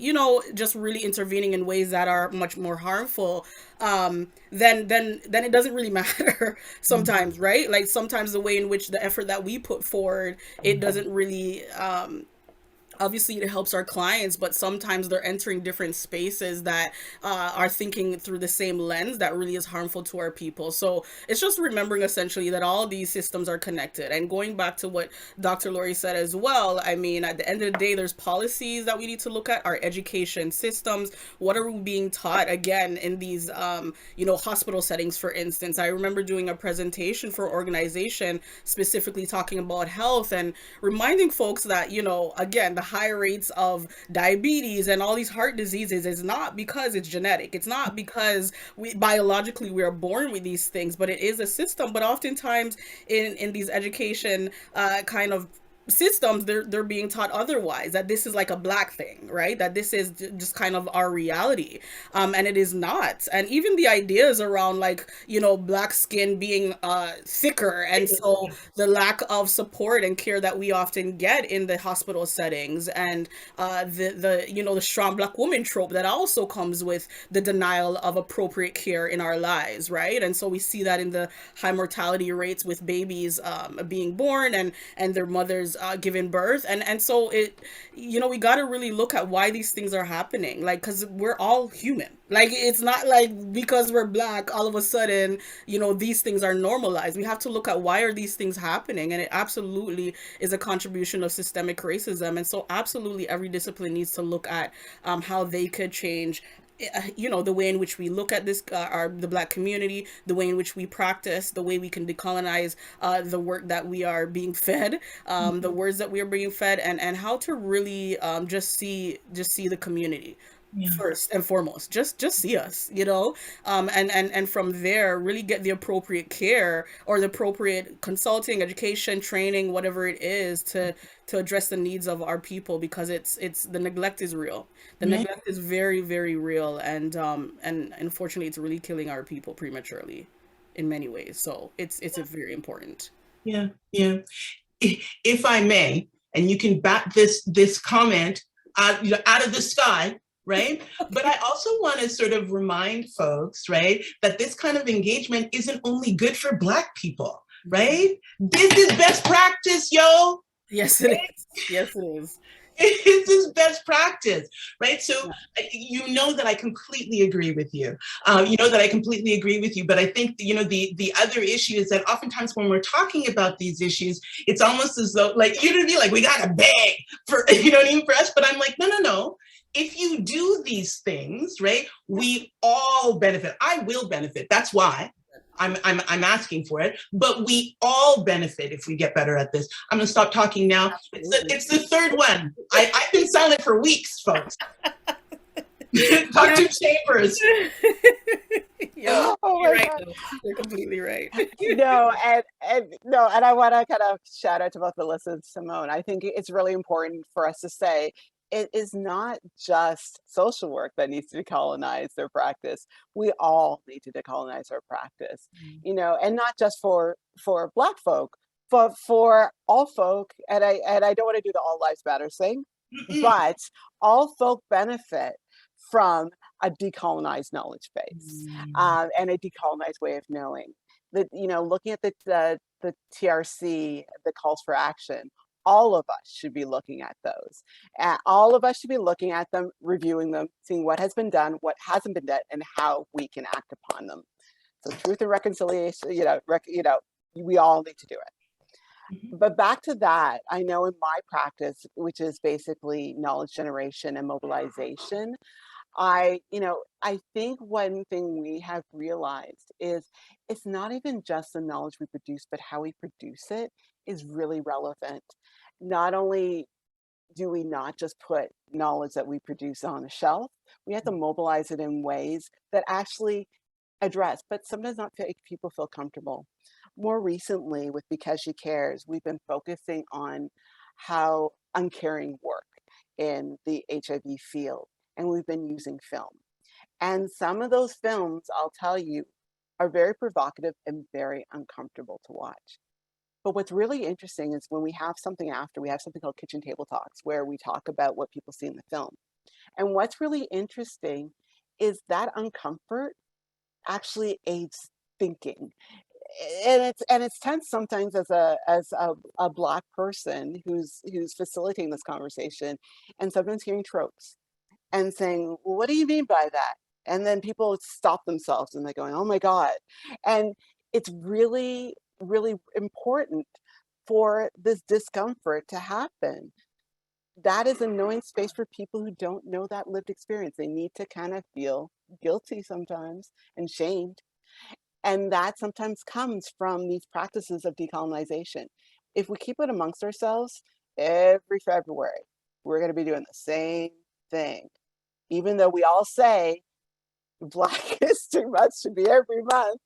just really intervening in ways that are much more harmful. Then it doesn't really matter sometimes, right? Like, sometimes the way in which the effort that we put forward, it doesn't really obviously it helps our clients, but sometimes they're entering different spaces that are thinking through the same lens that really is harmful to our people. So it's just remembering essentially that all these systems are connected. And going back to what Dr. Lori said as well, I mean, at the end of the day, there's policies that we need to look at, our education systems. What are we being taught, again, in these, hospital settings, for instance? I remember doing a presentation for organization specifically talking about health and reminding folks that, again, the high rates of diabetes and all these heart diseases is not because it's genetic. It's not because we biologically we are born with these things, but it is a system. But oftentimes in these education kind of systems, they're being taught otherwise, that this is like a black thing, right? That this is just kind of our reality, and it is not. And even the ideas around, like, you know, black skin being thicker, and so the lack of support and care that we often get in the hospital settings, and the you know, the strong black woman trope that also comes with the denial of appropriate care in our lives, right? And so we see that in the high mortality rates with babies being born and their mothers giving birth, and so it, you know, we got to really look at why these things are happening, like, because we're all human. Like, it's not like because we're black all of a sudden, you know, these things are normalized. We have to look at why are these things happening, and it absolutely is a contribution of systemic racism. And so absolutely every discipline needs to look at how they could change, you know, the way in which we look at this, the black community, the way in which we practice, the way we can decolonize the work that we are being fed, the words that we are being fed, and how to really just see the community. Yeah. First and foremost, just see us, you know, and from there really get the appropriate care or the appropriate consulting, education, training, whatever it is to address the needs of our people, because it's the neglect is real. The neglect is very, very real, and unfortunately it's really killing our people prematurely in many ways. So it's very important. Yeah. If I may, and you can bat this comment out of the sky, right? But I also want to sort of remind folks, right, that this kind of engagement isn't only good for Black people, right? This is best practice, yo. Yes, it is. Yes, it is. This is best practice, right? So you know that I completely agree with you. You know that I completely agree with you. But I think, you know, the other issue is that oftentimes when we're talking about these issues, it's almost as though, like, you know what I mean? Like, we got to beg for, you know what I mean, for us. But I'm like, no. If you do these things, right, we all benefit. I will benefit. That's why I'm asking for it. But we all benefit if we get better at this. I'm gonna stop talking now. It's the third one. I've been silent for weeks, folks. Dr. Chambers. Yeah, you're right. You're completely right. No, and I want to kind of shout out to both Melissa and Simone. I think it's really important for us to say it is not just social work that needs to decolonize their practice. We all need to decolonize our practice, you know, and not just for Black folk, but for all folk. And I don't want to do the all lives matter thing, but all folk benefit from a decolonized knowledge base and a decolonized way of knowing. That, you know, looking at the TRC, the calls for action, all of us should be looking at those. All of us should be looking at them, reviewing them, seeing what has been done, what hasn't been done, and how we can act upon them. So truth and reconciliation, you know, we all need to do it. But back to that, I know in my practice, which is basically knowledge generation and mobilization, I think one thing we have realized is it's not even just the knowledge we produce, but how we produce it is really relevant. Not only do we not just put knowledge that we produce on a shelf, we have to mobilize it in ways that actually address, but sometimes not make people feel comfortable. More recently with Because She Cares, we've been focusing on how uncaring work in the HIV field, and we've been using film. And some of those films, I'll tell you, are very provocative and very uncomfortable to watch. But what's really interesting is when we have something after, we have something called Kitchen Table Talks, where we talk about what people see in the film. And what's really interesting is that uncomfort actually aids thinking. And it's tense sometimes as a Black person who's facilitating this conversation, and sometimes hearing tropes and saying, well, what do you mean by that? And then people stop themselves and they're going, oh my God. And it's really, really important for this discomfort to happen. That is a knowing space for people who don't know that lived experience. They need to kind of feel guilty sometimes and shamed. And that sometimes comes from these practices of decolonization. If we keep it amongst ourselves every February, we're going to be doing the same thing. Even though we all say Black History Month should be every month,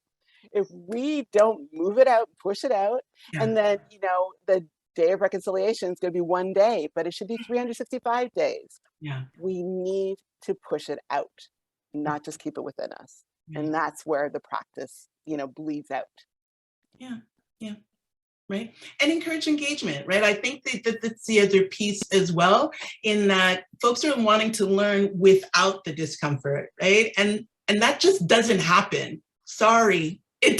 if we don't move it out, push it out, Yeah. and then, you know, the Day of Reconciliation is going to be one day, but it should be 365 days. Yeah. We need to push it out, not just keep it within us. Right. And that's where the practice, you know, bleeds out. Yeah. Yeah. Right. And encourage engagement, right? I think that that's the other piece as well, in that folks are wanting to learn without the discomfort, right? And that just doesn't happen. Sorry, it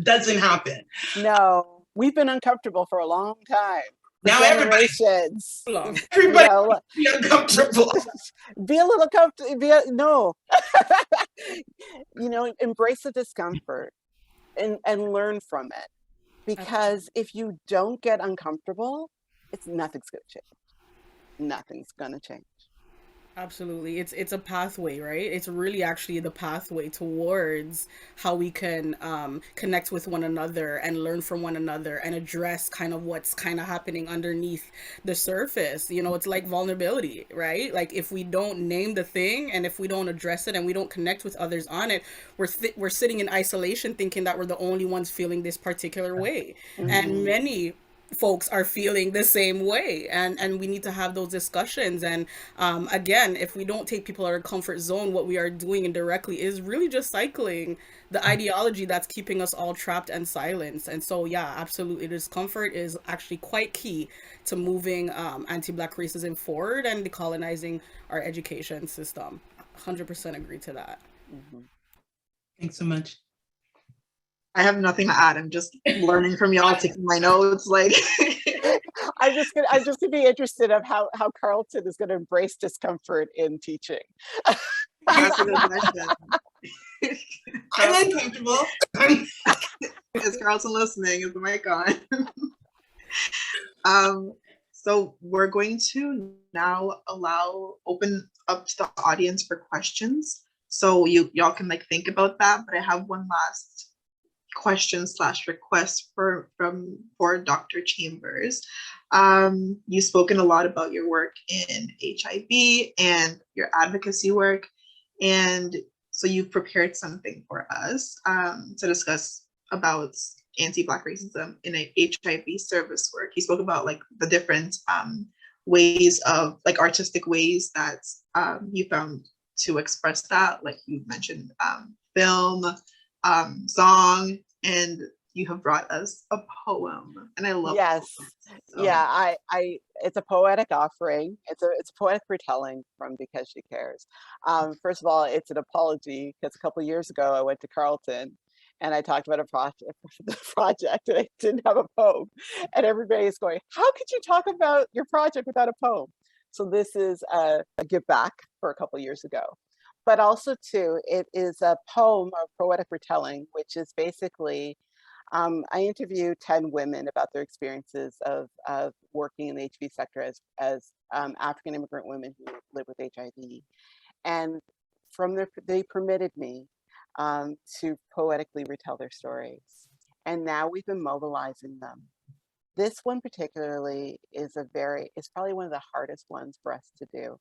doesn't happen. No, we've been uncomfortable for a long time. Now Generations. Everybody You know, be uncomfortable. Be a little comfortable. No. You know, embrace the discomfort and learn from it. Because if you don't get uncomfortable, nothing's going to change. Nothing's going to change. Absolutely. It's a pathway, right? It's really actually the pathway towards how we can connect with one another and learn from one another and address kind of what's kind of happening underneath the surface. You know, it's like vulnerability, right? Like if we don't name the thing and if we don't address it and we don't connect with others on it, we're sitting in isolation thinking that we're the only ones feeling this particular way. Mm-hmm. And many folks are feeling the same way, and we need to have those discussions. And again, if we don't take people out of their comfort zone, what we are doing indirectly is really just cycling the ideology that's keeping us all trapped and silenced. And so yeah, absolutely, discomfort is actually quite key to moving anti-Black racism forward and decolonizing our education system. 100% agree to that. Mm-hmm. Thanks so much. I have nothing to add. I'm just learning from y'all, taking my notes. Like, I'm just gonna be interested of how Carleton is gonna embrace discomfort in teaching. That's a good question. I'm uncomfortable. Is Carleton listening? Is the mic on? So we're going to now open up to the audience for questions. So y'all can like think about that. But I have one last question / request for Dr. Chambers. You've spoken a lot about your work in HIV and your advocacy work, and so you've prepared something for us to discuss about anti-Black racism in a HIV service work. You spoke about like the different ways of like artistic ways that you found to express that, like you mentioned film, song, and you have brought us a poem, and I love yes poems, so. Yeah, I it's a poetic offering. It's a poetic retelling from Because She Cares. First of all, it's an apology because a couple of years ago I went to Carleton and I talked about the project and I didn't have a poem, and everybody is going, how could you talk about your project without a poem? So this is a give back for a couple of years ago. But also, too, it is a poem, a poetic retelling, which is basically, I interviewed 10 women about their experiences of working in the HIV sector as African immigrant women who live with HIV. And they permitted me to poetically retell their stories. And now we've been mobilizing them. This one particularly is probably one of the hardest ones for us to do.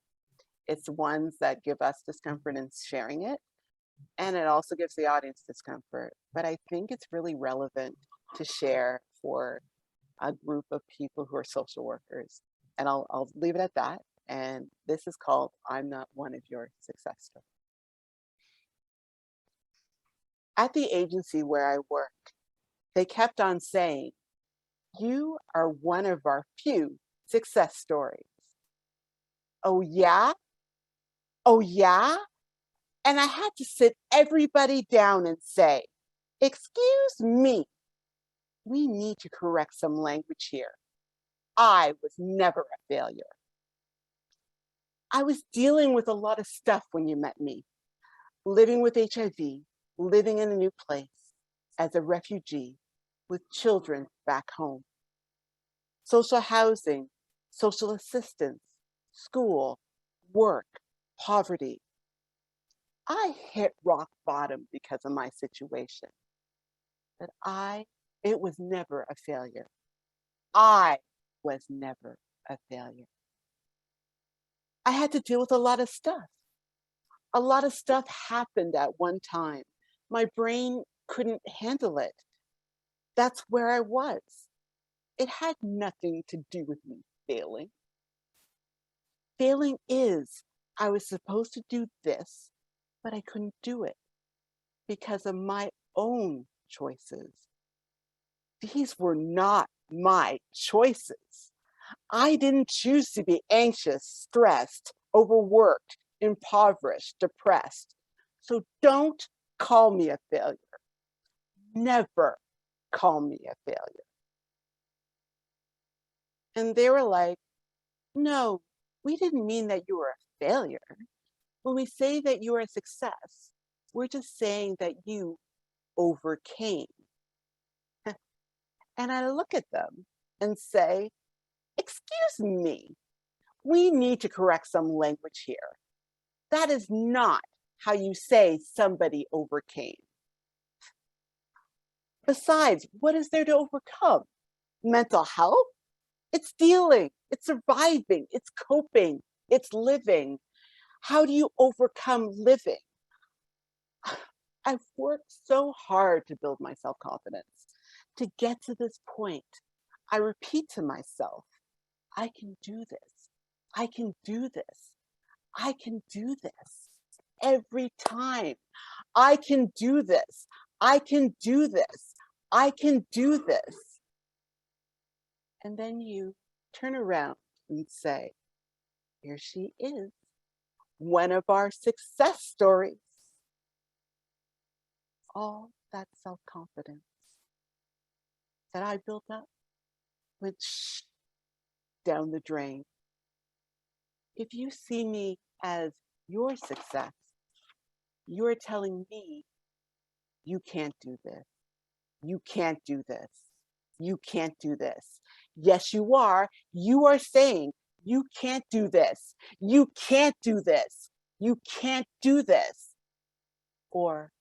It's ones that give us discomfort in sharing it, and it also gives the audience discomfort. But I think it's really relevant to share for a group of people who are social workers. And I'll leave it at that. And this is called I'm Not One of Your Success Stories. At the agency where I work, they kept on saying, you are one of our few success stories. Oh, yeah? Oh, yeah? And I had to sit everybody down and say, excuse me, we need to correct some language here. I was never a failure. I was dealing with a lot of stuff when you met me. Living with HIV, living in a new place, as a refugee, with children back home. Social housing, social assistance, school, work, poverty. I hit rock bottom because of my situation. But it was never a failure. I was never a failure. I had to deal with a lot of stuff. A lot of stuff happened at one time. My brain couldn't handle it. That's where I was. It had nothing to do with me failing. Failing is, I was supposed to do this, but I couldn't do it because of my own choices. These were not my choices. I didn't choose to be anxious, stressed, overworked, impoverished, depressed. So don't call me a failure. Never call me a failure. And they were like, no, we didn't mean that you were a failure. When we say that you are a success, we're just saying that you overcame. And I look at them and say, excuse me, we need to correct some language here. That is not how you say somebody overcame. Besides, what is there to overcome? Mental health? It's dealing, it's surviving, it's coping, it's living. How do you overcome living? I've worked so hard to build my self-confidence. To get to this point, I repeat to myself, I can do this. I can do this. I can do this. Every time. I can do this. I can do this. I can do this. And then you turn around and say, here she is, one of our success stories. All that self-confidence that I built up went down the drain. If you see me as your success, you're telling me you can't do this. You can't do this. You can't do this. Yes, you are. You are saying you can't do this. You can't do this. You can't do this. Or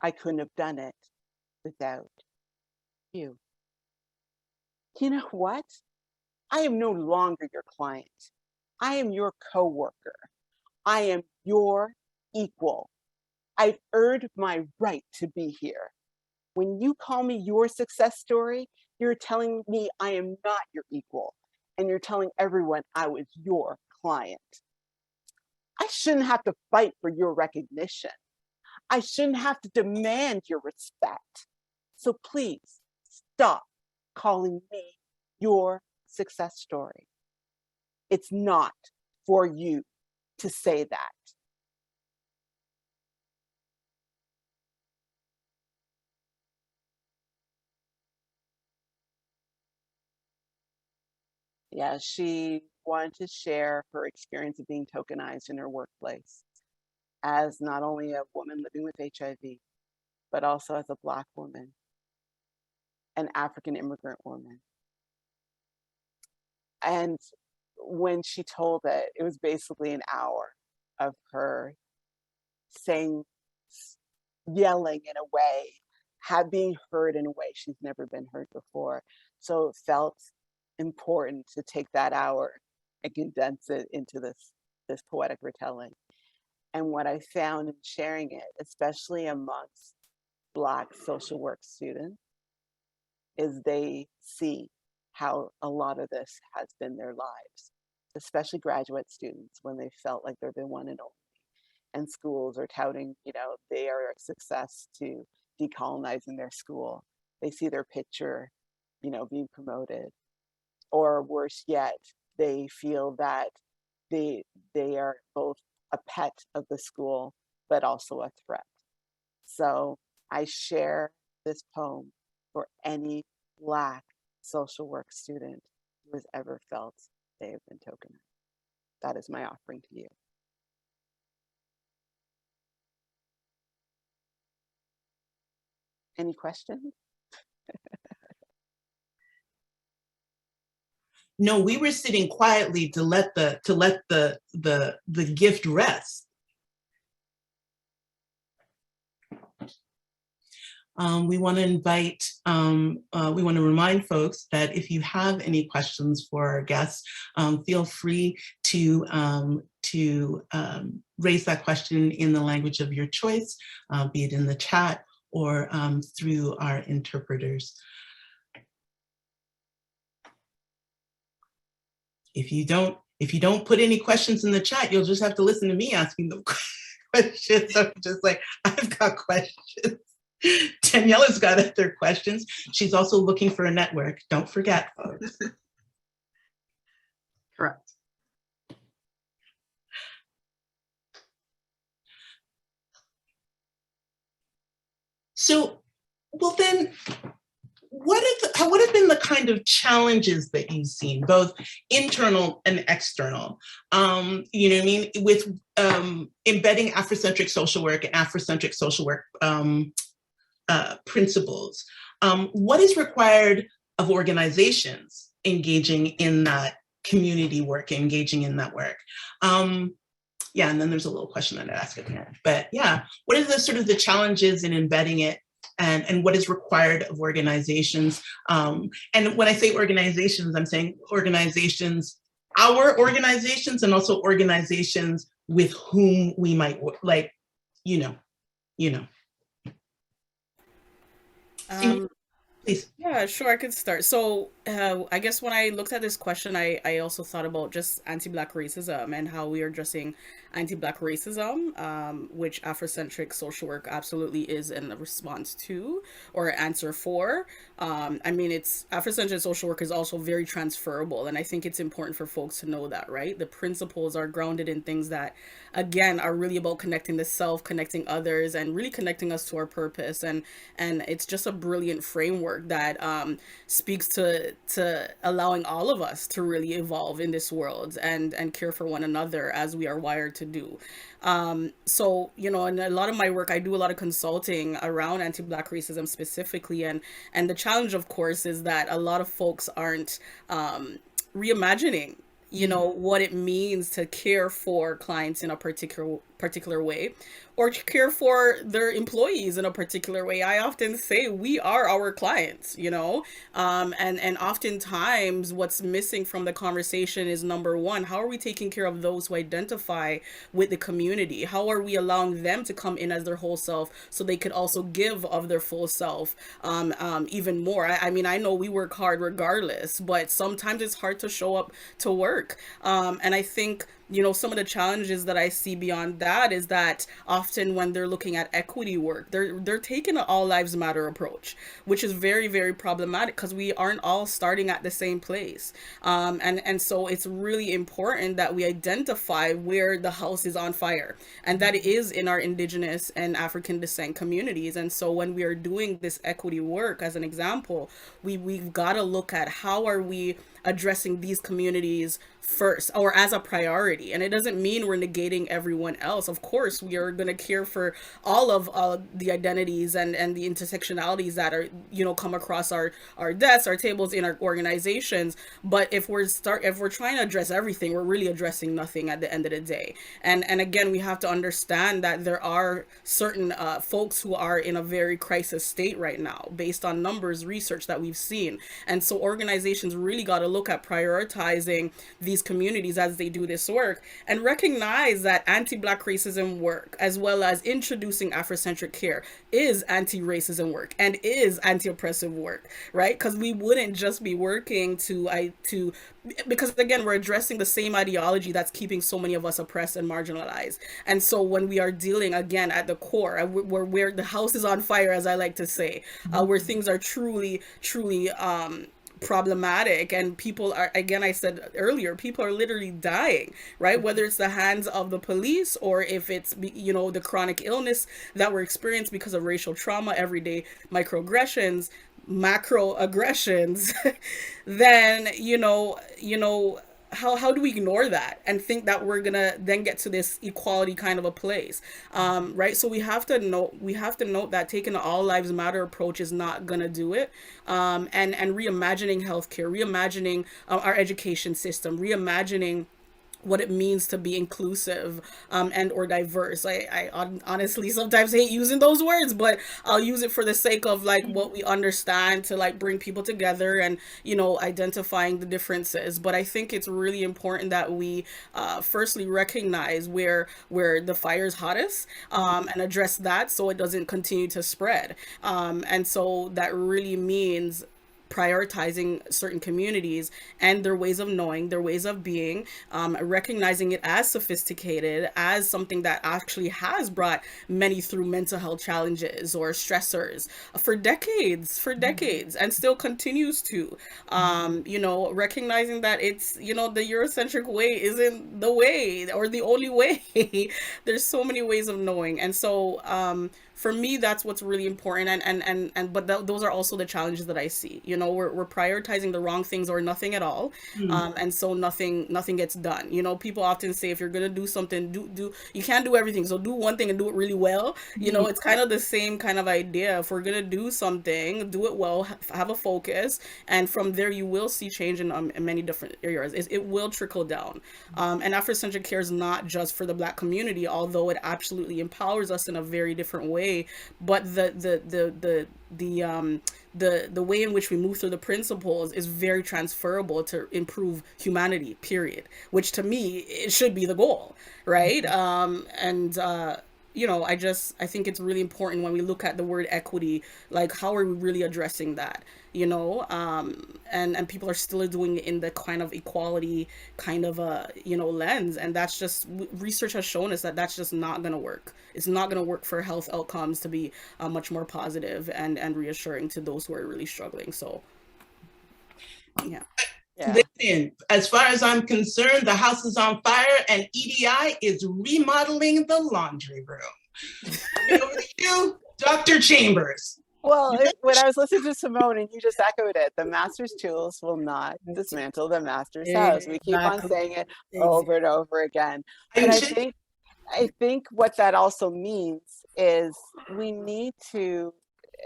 I couldn't have done it without you. You know what? I am no longer your client. I am your coworker. I am your equal. I've earned my right to be here. When you call me your success story, you're telling me I am not your equal, and you're telling everyone I was your client. I shouldn't have to fight for your recognition. I shouldn't have to demand your respect. So please stop calling me your success story. It's not for you to say that. Yeah, she wanted to share her experience of being tokenized in her workplace as not only a woman living with HIV, but also as a Black woman, an African immigrant woman. And when she told it, it was basically an hour of her saying, yelling in a way, being heard in a way she's never been heard before. So it felt important to take that hour and condense it into this poetic retelling. And what I found in sharing it, especially amongst Black social work students, is they see how a lot of this has been their lives, especially graduate students, when they felt like they're the one and only. And schools are touting, they are a success to decolonizing their school. They see their picture, being promoted. Or worse yet, they feel that they are both a pet of the school, but also a threat. So I share this poem for any Black social work student who has ever felt they have been tokenized. That is my offering to you. Any questions? No, we were sitting quietly to let the gift rest. We want to we want to remind folks that if you have any questions for our guests, feel free to raise that question in the language of your choice, be it in the chat or through our interpreters. If you don't put any questions in the chat, you'll just have to listen to me asking the questions. So I'm just like, I've got questions. Daniela's got other questions. She's also looking for a network. Don't forget, folks. Correct. So, well then, what have been the kind of challenges that you've seen, both internal and external? You know what I mean? With embedding Afrocentric social work and Afrocentric social work principles. What is required of organizations engaging in that community work, engaging in that work? Yeah, and then there's a little question that I ask at the end. But yeah, what are the sort of the challenges in embedding it, and what is required of organizations? And when I say organizations, I'm saying organizations, our organizations, and also organizations with whom we might work, like, you know. Please. Yeah, sure, I could start. So I guess when I looked at this question, I also thought about just anti-Black racism and how we are addressing anti-Black racism, which Afrocentric social work absolutely is in a response to or answer for. I mean, Afrocentric social work is also very transferable, and I think it's important for folks to know that, right? The principles are grounded in things that, again, are really about connecting the self, connecting others, and really connecting us to our purpose. And it's just a brilliant framework that speaks to allowing all of us to really evolve in this world and care for one another as we are wired to do. So, you know, in a lot of my work, I do a lot of consulting around anti-Black racism specifically. And the challenge, of course, is that a lot of folks aren't reimagining, you know, what it means to care for clients in a particular way, or to care for their employees in a particular way. I often say we are our clients, you know, and oftentimes what's missing from the conversation is, number one, how are we taking care of those who identify with the community? How are we allowing them to come in as their whole self so they could also give of their full self even more? I mean, I know we work hard regardless, but sometimes it's hard to show up to work. And I think, you know, some of the challenges that I see beyond that is that often when they're looking at equity work, they're taking an all lives matter approach, which is very, very problematic because we aren't all starting at the same place. And so it's really important that we identify where the house is on fire, and that is in our Indigenous and African descent communities. And so when we are doing this equity work, as an example, we've got to look at how are we addressing these communities first, or as a priority. And it doesn't mean we're negating everyone else. Of course, we are going to care for all of the identities and the intersectionalities that are, you know, come across our desks, our tables in our organizations. But if we're trying to address everything, we're really addressing nothing at the end of the day. And again, we have to understand that there are certain folks who are in a very crisis state right now, based on numbers, research that we've seen. And so organizations really got to look at prioritizing these communities as they do this work, and recognize that anti-Black racism work, as well as introducing Afrocentric care, is anti-racism work and is anti-oppressive work, right? Because we wouldn't just be working because again, we're addressing the same ideology that's keeping so many of us oppressed and marginalized. And so when we are dealing, again, at the core, where the house is on fire, as I like to say, where things are truly problematic, and people are, again, I said earlier, people are literally dying, right? Whether it's the hands of the police, or if it's, you know, the chronic illness that we're experiencing because of racial trauma, everyday microaggressions, macroaggressions, then, you know, how do we ignore that and think that we're gonna then get to this equality kind of a place, right? So we have to note that taking an all lives matter approach is not gonna do it, and reimagining healthcare, reimagining our education system, reimagining what it means to be inclusive and or diverse. I honestly sometimes hate using those words, but I'll use it for the sake of like what we understand to like bring people together and, you know, identifying the differences. But I think it's really important that we firstly recognize where the fire is hottest, and address that so it doesn't continue to spread. And so that really means prioritizing certain communities and their ways of knowing, their ways of being, recognizing it as sophisticated, as something that actually has brought many through mental health challenges or stressors for decades, and still continues to. You know, recognizing that it's, you know, the Eurocentric way isn't the way or the only way. There's so many ways of knowing. And so, for me, that's what's really important. But those are also the challenges that I see. You know, we're prioritizing the wrong things or nothing at all. And so nothing gets done. You know, people often say, if you're going to do something, you can't do everything. So do one thing and do it really well. You know, it's kind of the same kind of idea. If we're going to do something, do it well, have a focus. And from there, you will see change in many different areas. It will trickle down. And Afrocentric care is not just for the Black community, although it absolutely empowers us in a very different way. But the way in which we move through the principles is very transferable to improve humanity, period, which to me, it should be the goal, right? You know, I think it's really important when we look at the word equity, like how are we really addressing that, you know? And people are still doing it in the kind of equality kind of you know, lens, and that's just, research has shown us that that's just not going to work. It's not going to work for health outcomes to be much more positive and reassuring to those who are really struggling. So, yeah. Listen, as far as I'm concerned, the house is on fire and EDI is remodeling the laundry room. Over to you, Dr. Chambers. Well, when I was listening to Simone, and you just echoed it, the master's tools will not dismantle the master's house. We keep on saying it over and over again. And I think what that also means is we need to,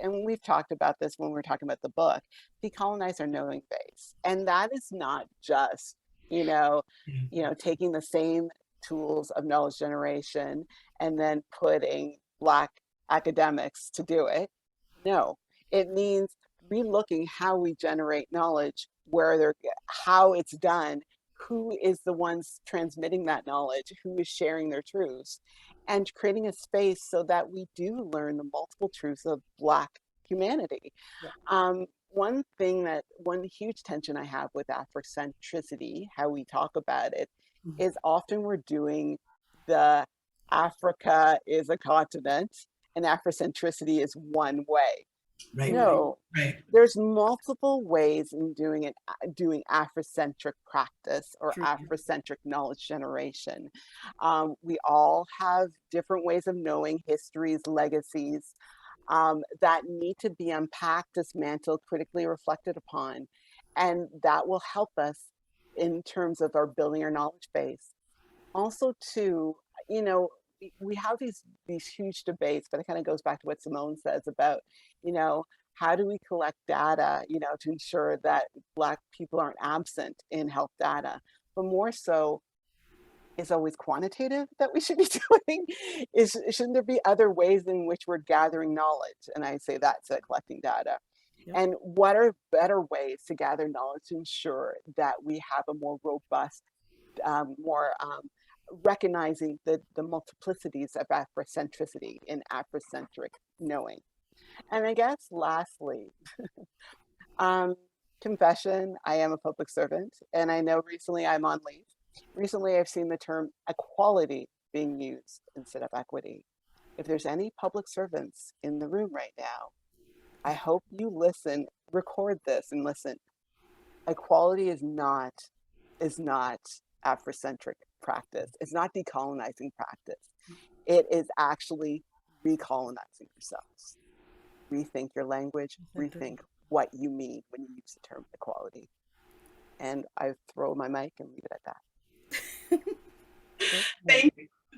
and we've talked about this when we're talking about the book, decolonize our knowing base. And that is not just, you know, taking the same tools of knowledge generation and then putting Black academics to do it. No, it means relooking how we generate knowledge, how it's done, who is the ones transmitting that knowledge, who is sharing their truths, and creating a space so that we do learn the multiple truths of Black humanity. One huge tension I have with Afrocentricity, how we talk about it, is often we're doing the Africa is a continent and Afrocentricity is one way. Right. No, right. There's multiple ways in doing Afrocentric practice or Afrocentric knowledge generation. We all have different ways of knowing, histories, legacies, that need to be unpacked, dismantled, critically reflected upon. And that will help us in terms of our building our knowledge base. Also, too, you know, we have these huge debates, but it kind of goes back to what Simone says about, you know, how do we collect data, you know, to ensure that Black people aren't absent in health data, but more so, is always quantitative that we should be doing? Shouldn't there be other ways in which we're gathering knowledge? And I say that's collecting data. Yep. And what are better ways to gather knowledge to ensure that we have a more robust, recognizing the multiplicities of Afrocentricity in Afrocentric knowing. And I guess lastly, confession, I am a public servant, and I know recently I'm on leave. Recently, I've seen the term equality being used instead of equity. If there's any public servants in the room right now, I hope you listen, record this and listen. Equality is not Afrocentric practice. It's not decolonizing practice. It is actually recolonizing yourselves. Rethink your language, rethink what you mean when you use the term equality. And I throw my mic and leave it at that.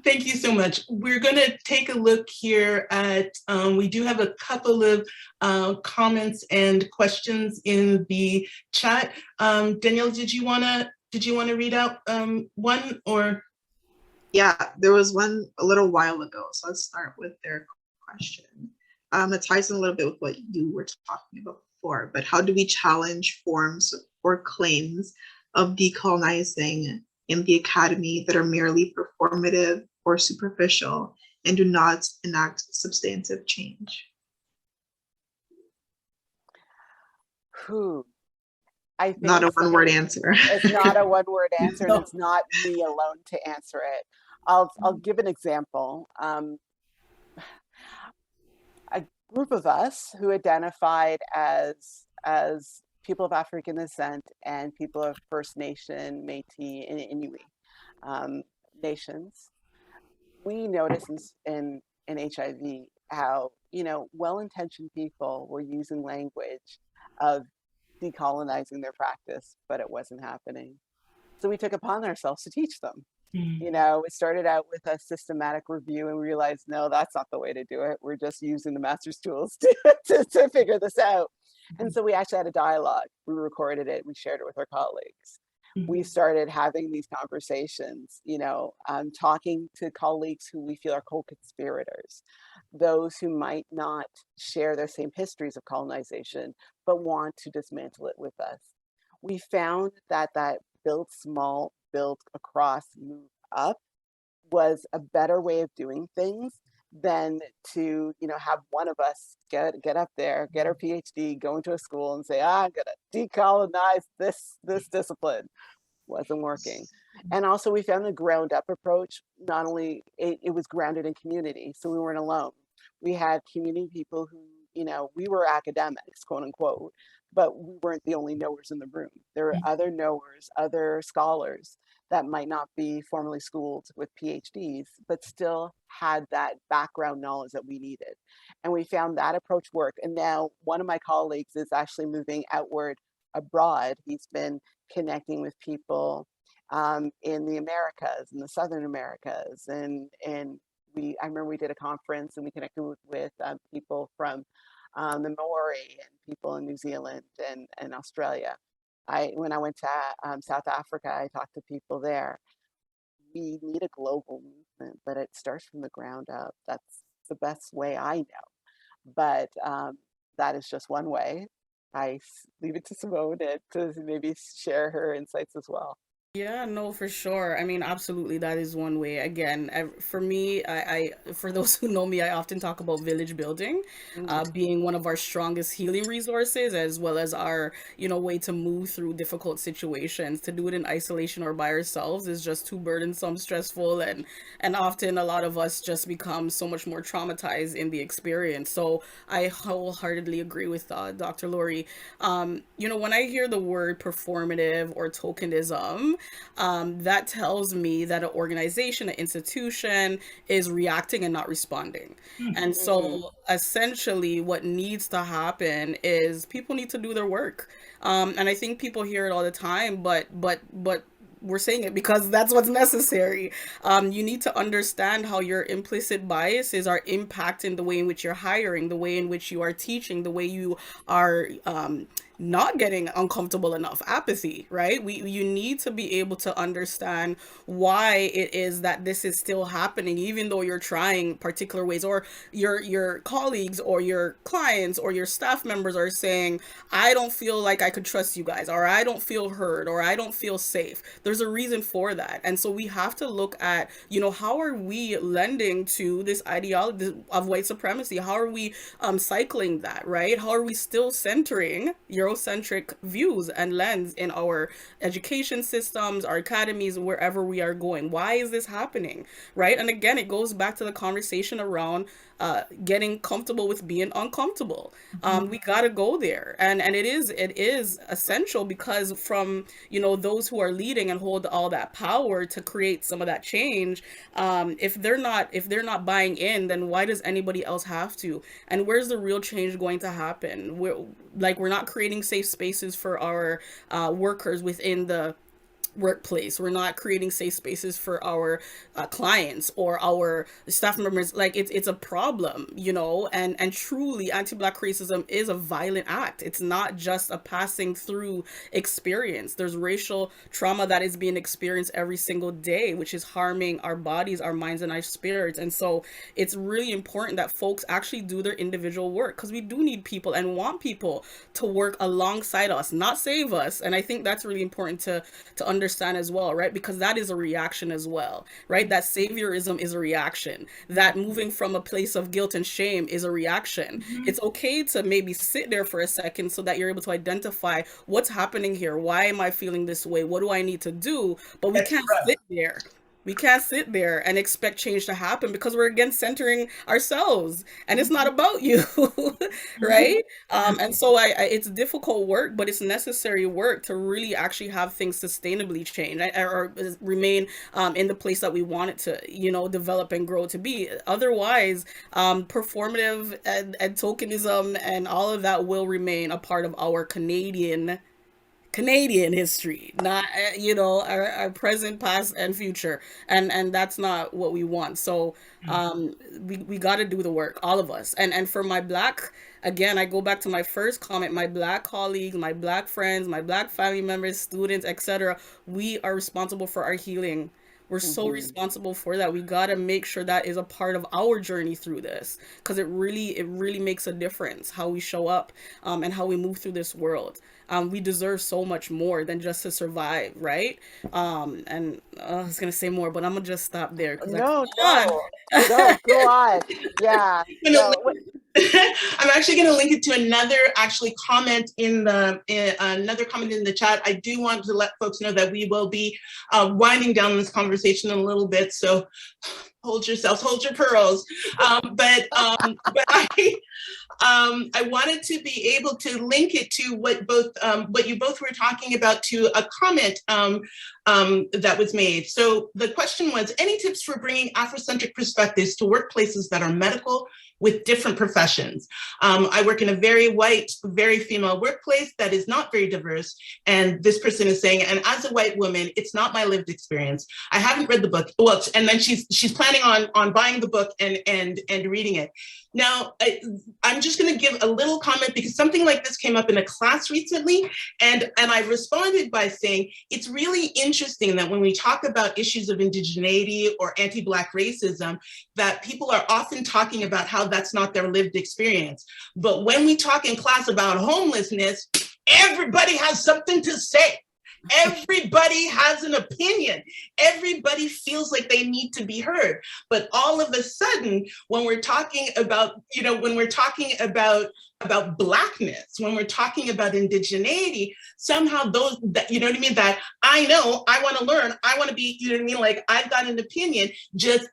Thank you so much. We're going to take a look here at, we do have a couple of comments and questions in the chat. Danielle, did you want to did you want to read out one or? Yeah, there was one a little while ago. So let's start with their question. It ties in a little bit with what you were talking about before, but how do we challenge forms or claims of decolonizing in the academy that are merely performative or superficial and do not enact substantive change? Who? I think Not a one-word answer. it's not a one-word answer, and No. it's not me alone to answer it. I'll give an example. A group of us who identified as people of African descent and people of First Nation, Métis, and Inuit nations, we noticed in HIV how, you know, well-intentioned people were using language of decolonizing their practice, but it wasn't happening. So we took upon ourselves to teach them. You know, it started out with a systematic review, and we realized, no, that's not the way to do it. We're just using the master's tools to figure this out. And so we actually had a dialogue. We recorded it. We shared it with our colleagues. We started having these conversations, you know, talking to colleagues who we feel are co-conspirators, those who might not share their same histories of colonization, but want to dismantle it with us. We found that build small, build across, move up was a better way of doing things than to, you know, have one of us get up there, get our PhD, go into a school and say, I'm gonna decolonize this discipline. Wasn't working. And also we found the ground up approach, not only it was grounded in community, so we weren't alone. We had community people who, you know, we were academics, quote unquote, but we weren't the only knowers in the room. There were other knowers, other scholars that might not be formally schooled with PhDs, but still had that background knowledge that we needed. And we found that approach work. And now one of my colleagues is actually moving outward abroad. He's been connecting with people in the Americas, in the Southern Americas. And I remember we did a conference and we connected with people from the Maori and people in New Zealand and Australia. When I went to South Africa, I talked to people there. We need a global movement, but it starts from the ground up. That's the best way I know. But that is just one way. I leave it to Simone to maybe share her insights as well. Yeah, no, for sure. I mean, absolutely, that is one way. Again, for me, for those who know me, I often talk about village building, being one of our strongest healing resources, as well as our, you know, way to move through difficult situations. To do it in isolation or by ourselves is just too burdensome, stressful, and often a lot of us just become so much more traumatized in the experience. So I wholeheartedly agree with Dr. Lori. You know, when I hear the word performative or tokenism, that tells me that an organization, an institution is reacting and not responding. And so essentially what needs to happen is people need to do their work. And I think people hear it all the time, but we're saying it because that's what's necessary. You need to understand how your implicit biases are impacting the way in which you're hiring, the way in which you are teaching, the way you are not getting uncomfortable enough, apathy, right? You need to be able to understand why it is that this is still happening, even though you're trying particular ways, or your colleagues or your clients or your staff members are saying, I don't feel like I could trust you guys, or I don't feel heard, or I don't feel safe. There's a reason for that. And so we have to look at, you know, how are we lending to this ideology of white supremacy? How are we cycling that, right? How are we still centering Eurocentric views and lens in our education systems, our academies, wherever we are going? Why is this happening, right? And again, it goes back to the conversation around getting comfortable with being uncomfortable. We got to go there, and it is essential, because from, you know, those who are leading and hold all that power to create some of that change, if they're not buying in, then why does anybody else have to? And where's the real change going to happen? We're not creating safe spaces for our workers within the workplace. We're not creating safe spaces for our clients or our staff members. Like it's a problem, you know. And truly, anti-Black racism is a violent act. It's not just a passing through experience. There's racial trauma that is being experienced every single day, which is harming our bodies, our minds, and our spirits. And so it's really important that folks actually do their individual work, because we do need people and want people to work alongside us, not save us. And I think that's really important to understand as well, right? Because that is a reaction as well, right? That saviorism is a reaction. That moving from a place of guilt and shame is a reaction. It's okay to maybe sit there for a second so that you're able to identify what's happening here. Why am I feeling this way? What do I need to do? But we can't sit there. We can't sit there and expect change to happen, because we're again centering ourselves, and it's not about you, right? And so it's difficult work, but it's necessary work to really actually have things sustainably change, or remain in the place that we want it to, you know, develop and grow to be. Otherwise, performative and tokenism and all of that will remain a part of our Canadian history, not you know, our present, past, and future, and that's not what we want. So we got to do the work, all of us. And for my Black, again, I go back to my first comment, my Black colleagues, my Black friends, my Black family members, students, etc. We are responsible for our healing. We're so responsible for that. We got to make sure that is a part of our journey through this, because it really makes a difference how we show up, and how we move through this world. We deserve so much more than just to survive, right? And I was gonna say more, but I'm gonna just stop there because No, go on. Yeah, no. I'm actually going to link it to another comment in the chat. I do want to let folks know that we will be winding down this conversation a little bit, so hold yourselves, hold your pearls. But I wanted to be able to link it to what you both were talking about, to a comment that was made. So the question was, any tips for bringing Afrocentric perspectives to workplaces that are medical with different professions? I work in a very white, very female workplace that is not very diverse. And this person is saying, and as a white woman, it's not my lived experience. I haven't read the book. Well, and then she's planning on buying the book and reading it. Now, I'm just going to give a little comment, because something like this came up in a class recently, and I responded by saying, it's really interesting that when we talk about issues of indigeneity or anti-Black racism, that people are often talking about how that's not their lived experience. But when we talk in class about homelessness, everybody has something to say. Everybody has an opinion. Everybody feels like they need to be heard. But all of a sudden, when we're talking about, about Blackness, when we're talking about indigeneity, somehow those, that, you know what I mean, that I know, I want to learn, I want to be, you know what I mean, like I've got an opinion, just,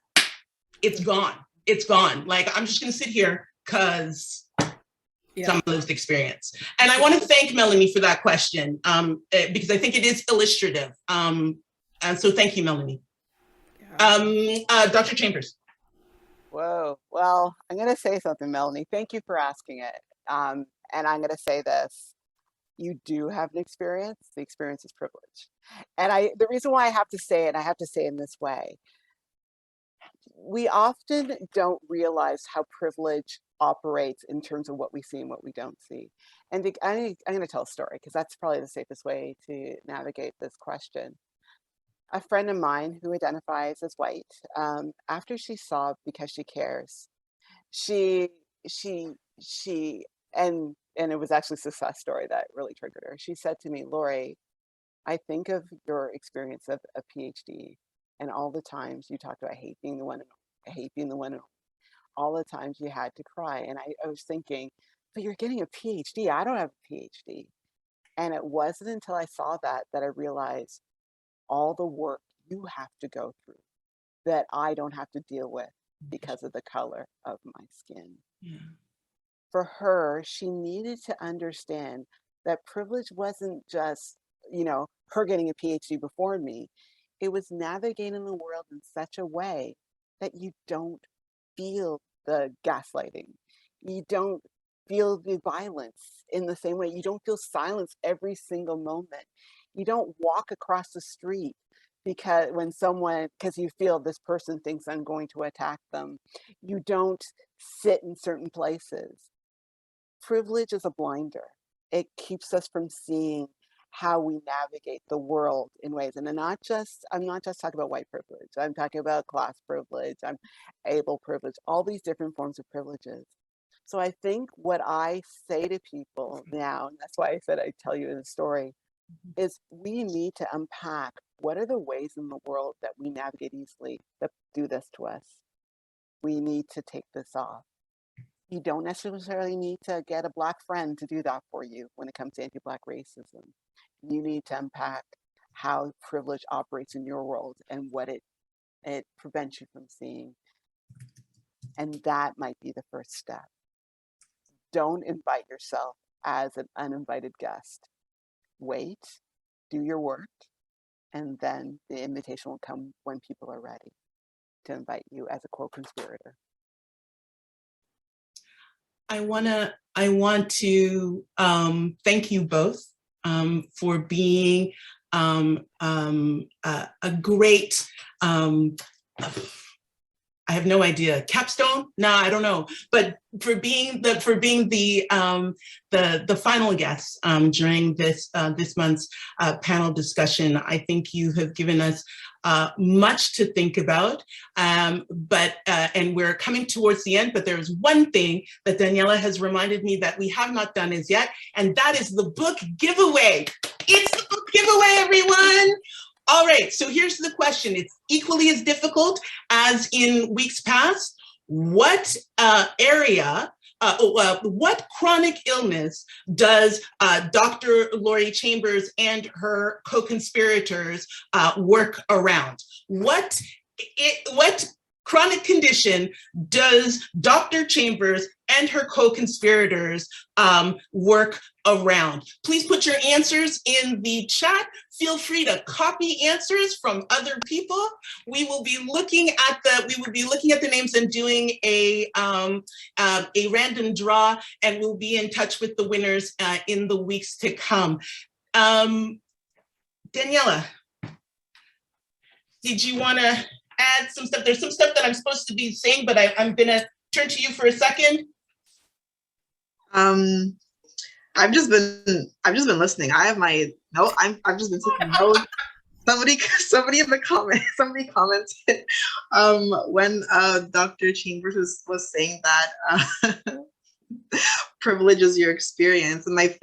it's gone. It's gone. Like, I'm just going to sit here because some lived experience. And I want to thank Melanie for that question, because I think it is illustrative. And so thank you, Melanie. Dr. Chambers. Whoa. Well, I'm going to say something, Melanie. Thank you for asking it. And I'm going to say this. You do have an experience. The experience is privilege. And the reason why I have to say it, I have to say it in this way. We often don't realize how privilege operates in terms of what we see and what we don't see. And I'm going to tell a story, because that's probably the safest way to navigate this question. A friend of mine who identifies as white, after she saw Because She Cares, and it was actually a success story that really triggered her. She said to me, Lori, I think of your experience of a PhD and all the times you talked about hate being the one and only. All the times you had to cry. And I was thinking, but you're getting a PhD. I don't have a PhD. And it wasn't until I saw that I realized all the work you have to go through that I don't have to deal with because of the color of my skin. Yeah. For her, she needed to understand that privilege wasn't just, her getting a PhD before me. It was navigating the world in such a way that you don't feel the gaslighting. You don't feel the violence in the same way. You don't feel silence every single moment. You don't walk across the street because you feel this person thinks I'm going to attack them. You don't sit in certain places. Privilege is a blinder. It keeps us from seeing how we navigate the world in ways. And I'm not just talking about white privilege. I'm talking about class privilege. I'm able privilege, all these different forms of privileges. So I think what I say to people now, and that's why I said I tell you the story, is we need to unpack what are the ways in the world that we navigate easily that do this to us. We need to take this off. You don't necessarily need to get a Black friend to do that for you when it comes to anti-Black racism. You need to unpack how privilege operates in your world and what it prevents you from seeing. And that might be the first step. Don't invite yourself as an uninvited guest. Wait, do your work, and then the invitation will come when people are ready to invite you as a co-conspirator. I want to thank you both for being a great, I have no idea, capstone? No, I don't know, but for being the final guest during this month's panel discussion. I think you have given us much to think about, and we're coming towards the end, but there's one thing that Daniela has reminded me that we have not done as yet, and that is the book giveaway. It's the book giveaway, everyone. All right, so here's the question. It's equally as difficult as in weeks past. What what chronic illness does Dr. Laurie Chambers and her co-conspirators work around? What chronic condition does Dr. Chambers and her co-conspirators work around? Please put your answers in the chat. Feel free to copy answers from other people. We will be looking at the names and doing a random draw, and we'll be in touch with the winners in the weeks to come. Daniela, did you want to add some stuff? There's some stuff that I'm supposed to be saying, but I'm gonna turn to you for a second. I've just been listening. I have my note. I've just been taking notes. Somebody in the comments, somebody commented when Dr. Chambers was saying that privilege is your experience, and I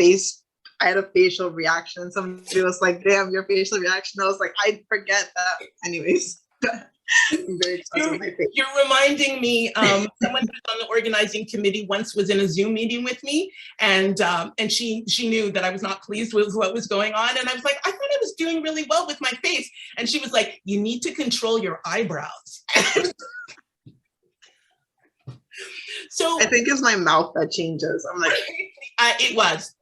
had a facial reaction. Somebody was like, "Damn, your facial reaction." I was like, I forget that. Anyways. I'm very excited with my face. You're reminding me, someone who's on the organizing committee once was in a Zoom meeting with me, and she knew that I was not pleased with what was going on, and I was like, I thought I was doing really well with my face, and she was like, you need to control your eyebrows. So I think it's my mouth that changes. I'm like, it was.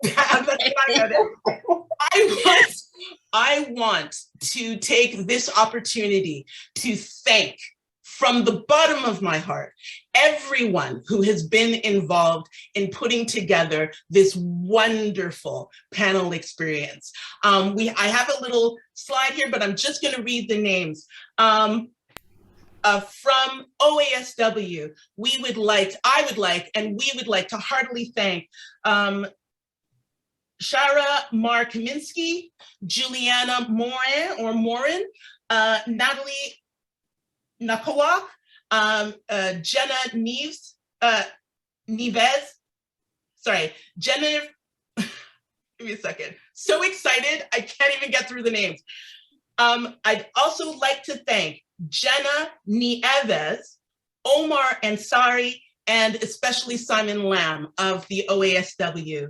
I want to take this opportunity to thank, from the bottom of my heart, everyone who has been involved in putting together this wonderful panel experience. I have a little slide here, but I'm just going to read the names. From OASW, I would like to heartily thank Shara Mar-Kaminsky, Juliana Morin, Natalie Nakawak, Jenna Neves, Jenna, give me a second. So excited, I can't even get through the names. I'd also like to thank Jenna Nieves, Omar Ansari, and especially Simon Lamb of the OASW.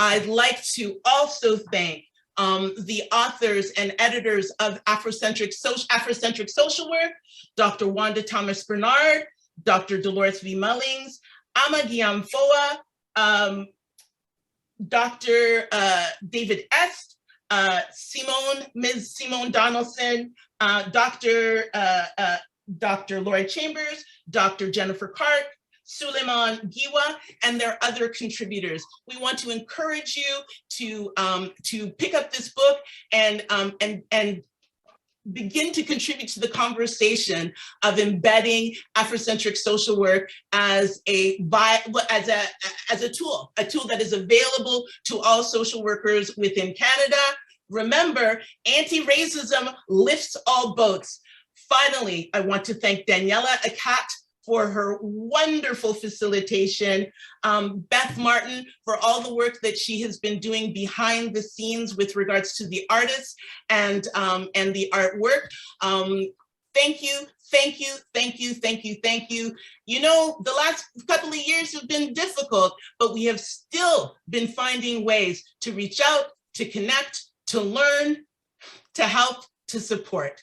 I'd like to also thank the authors and editors of Afrocentric Social Work, Dr. Wanda Thomas Bernard, Dr. Dolores V. Mullings, Ama Giamfoa, Dr. David Est, Ms. Simone Donaldson, Dr. Laurie Chambers, Dr. Jennifer Clark, Suleiman Giwa, and their other contributors. We want to encourage you to pick up this book and begin to contribute to the conversation of embedding Afrocentric social work as a tool that is available to all social workers within Canada. Remember, anti-racism lifts all boats. Finally, I want to thank Daniela Akat for her wonderful facilitation, Beth Martin for all the work that she has been doing behind the scenes with regards to the artists and the artwork. Thank you, thank you, thank you, thank you, thank you. You know, the last couple of years have been difficult, but we have still been finding ways to reach out, to connect, to learn, to help, to support.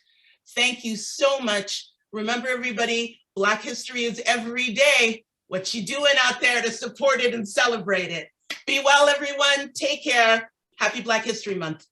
Thank you so much. Remember, everybody, Black history is every day. What you doing out there to support it and celebrate it? Be well, everyone. Take care. Happy Black History Month.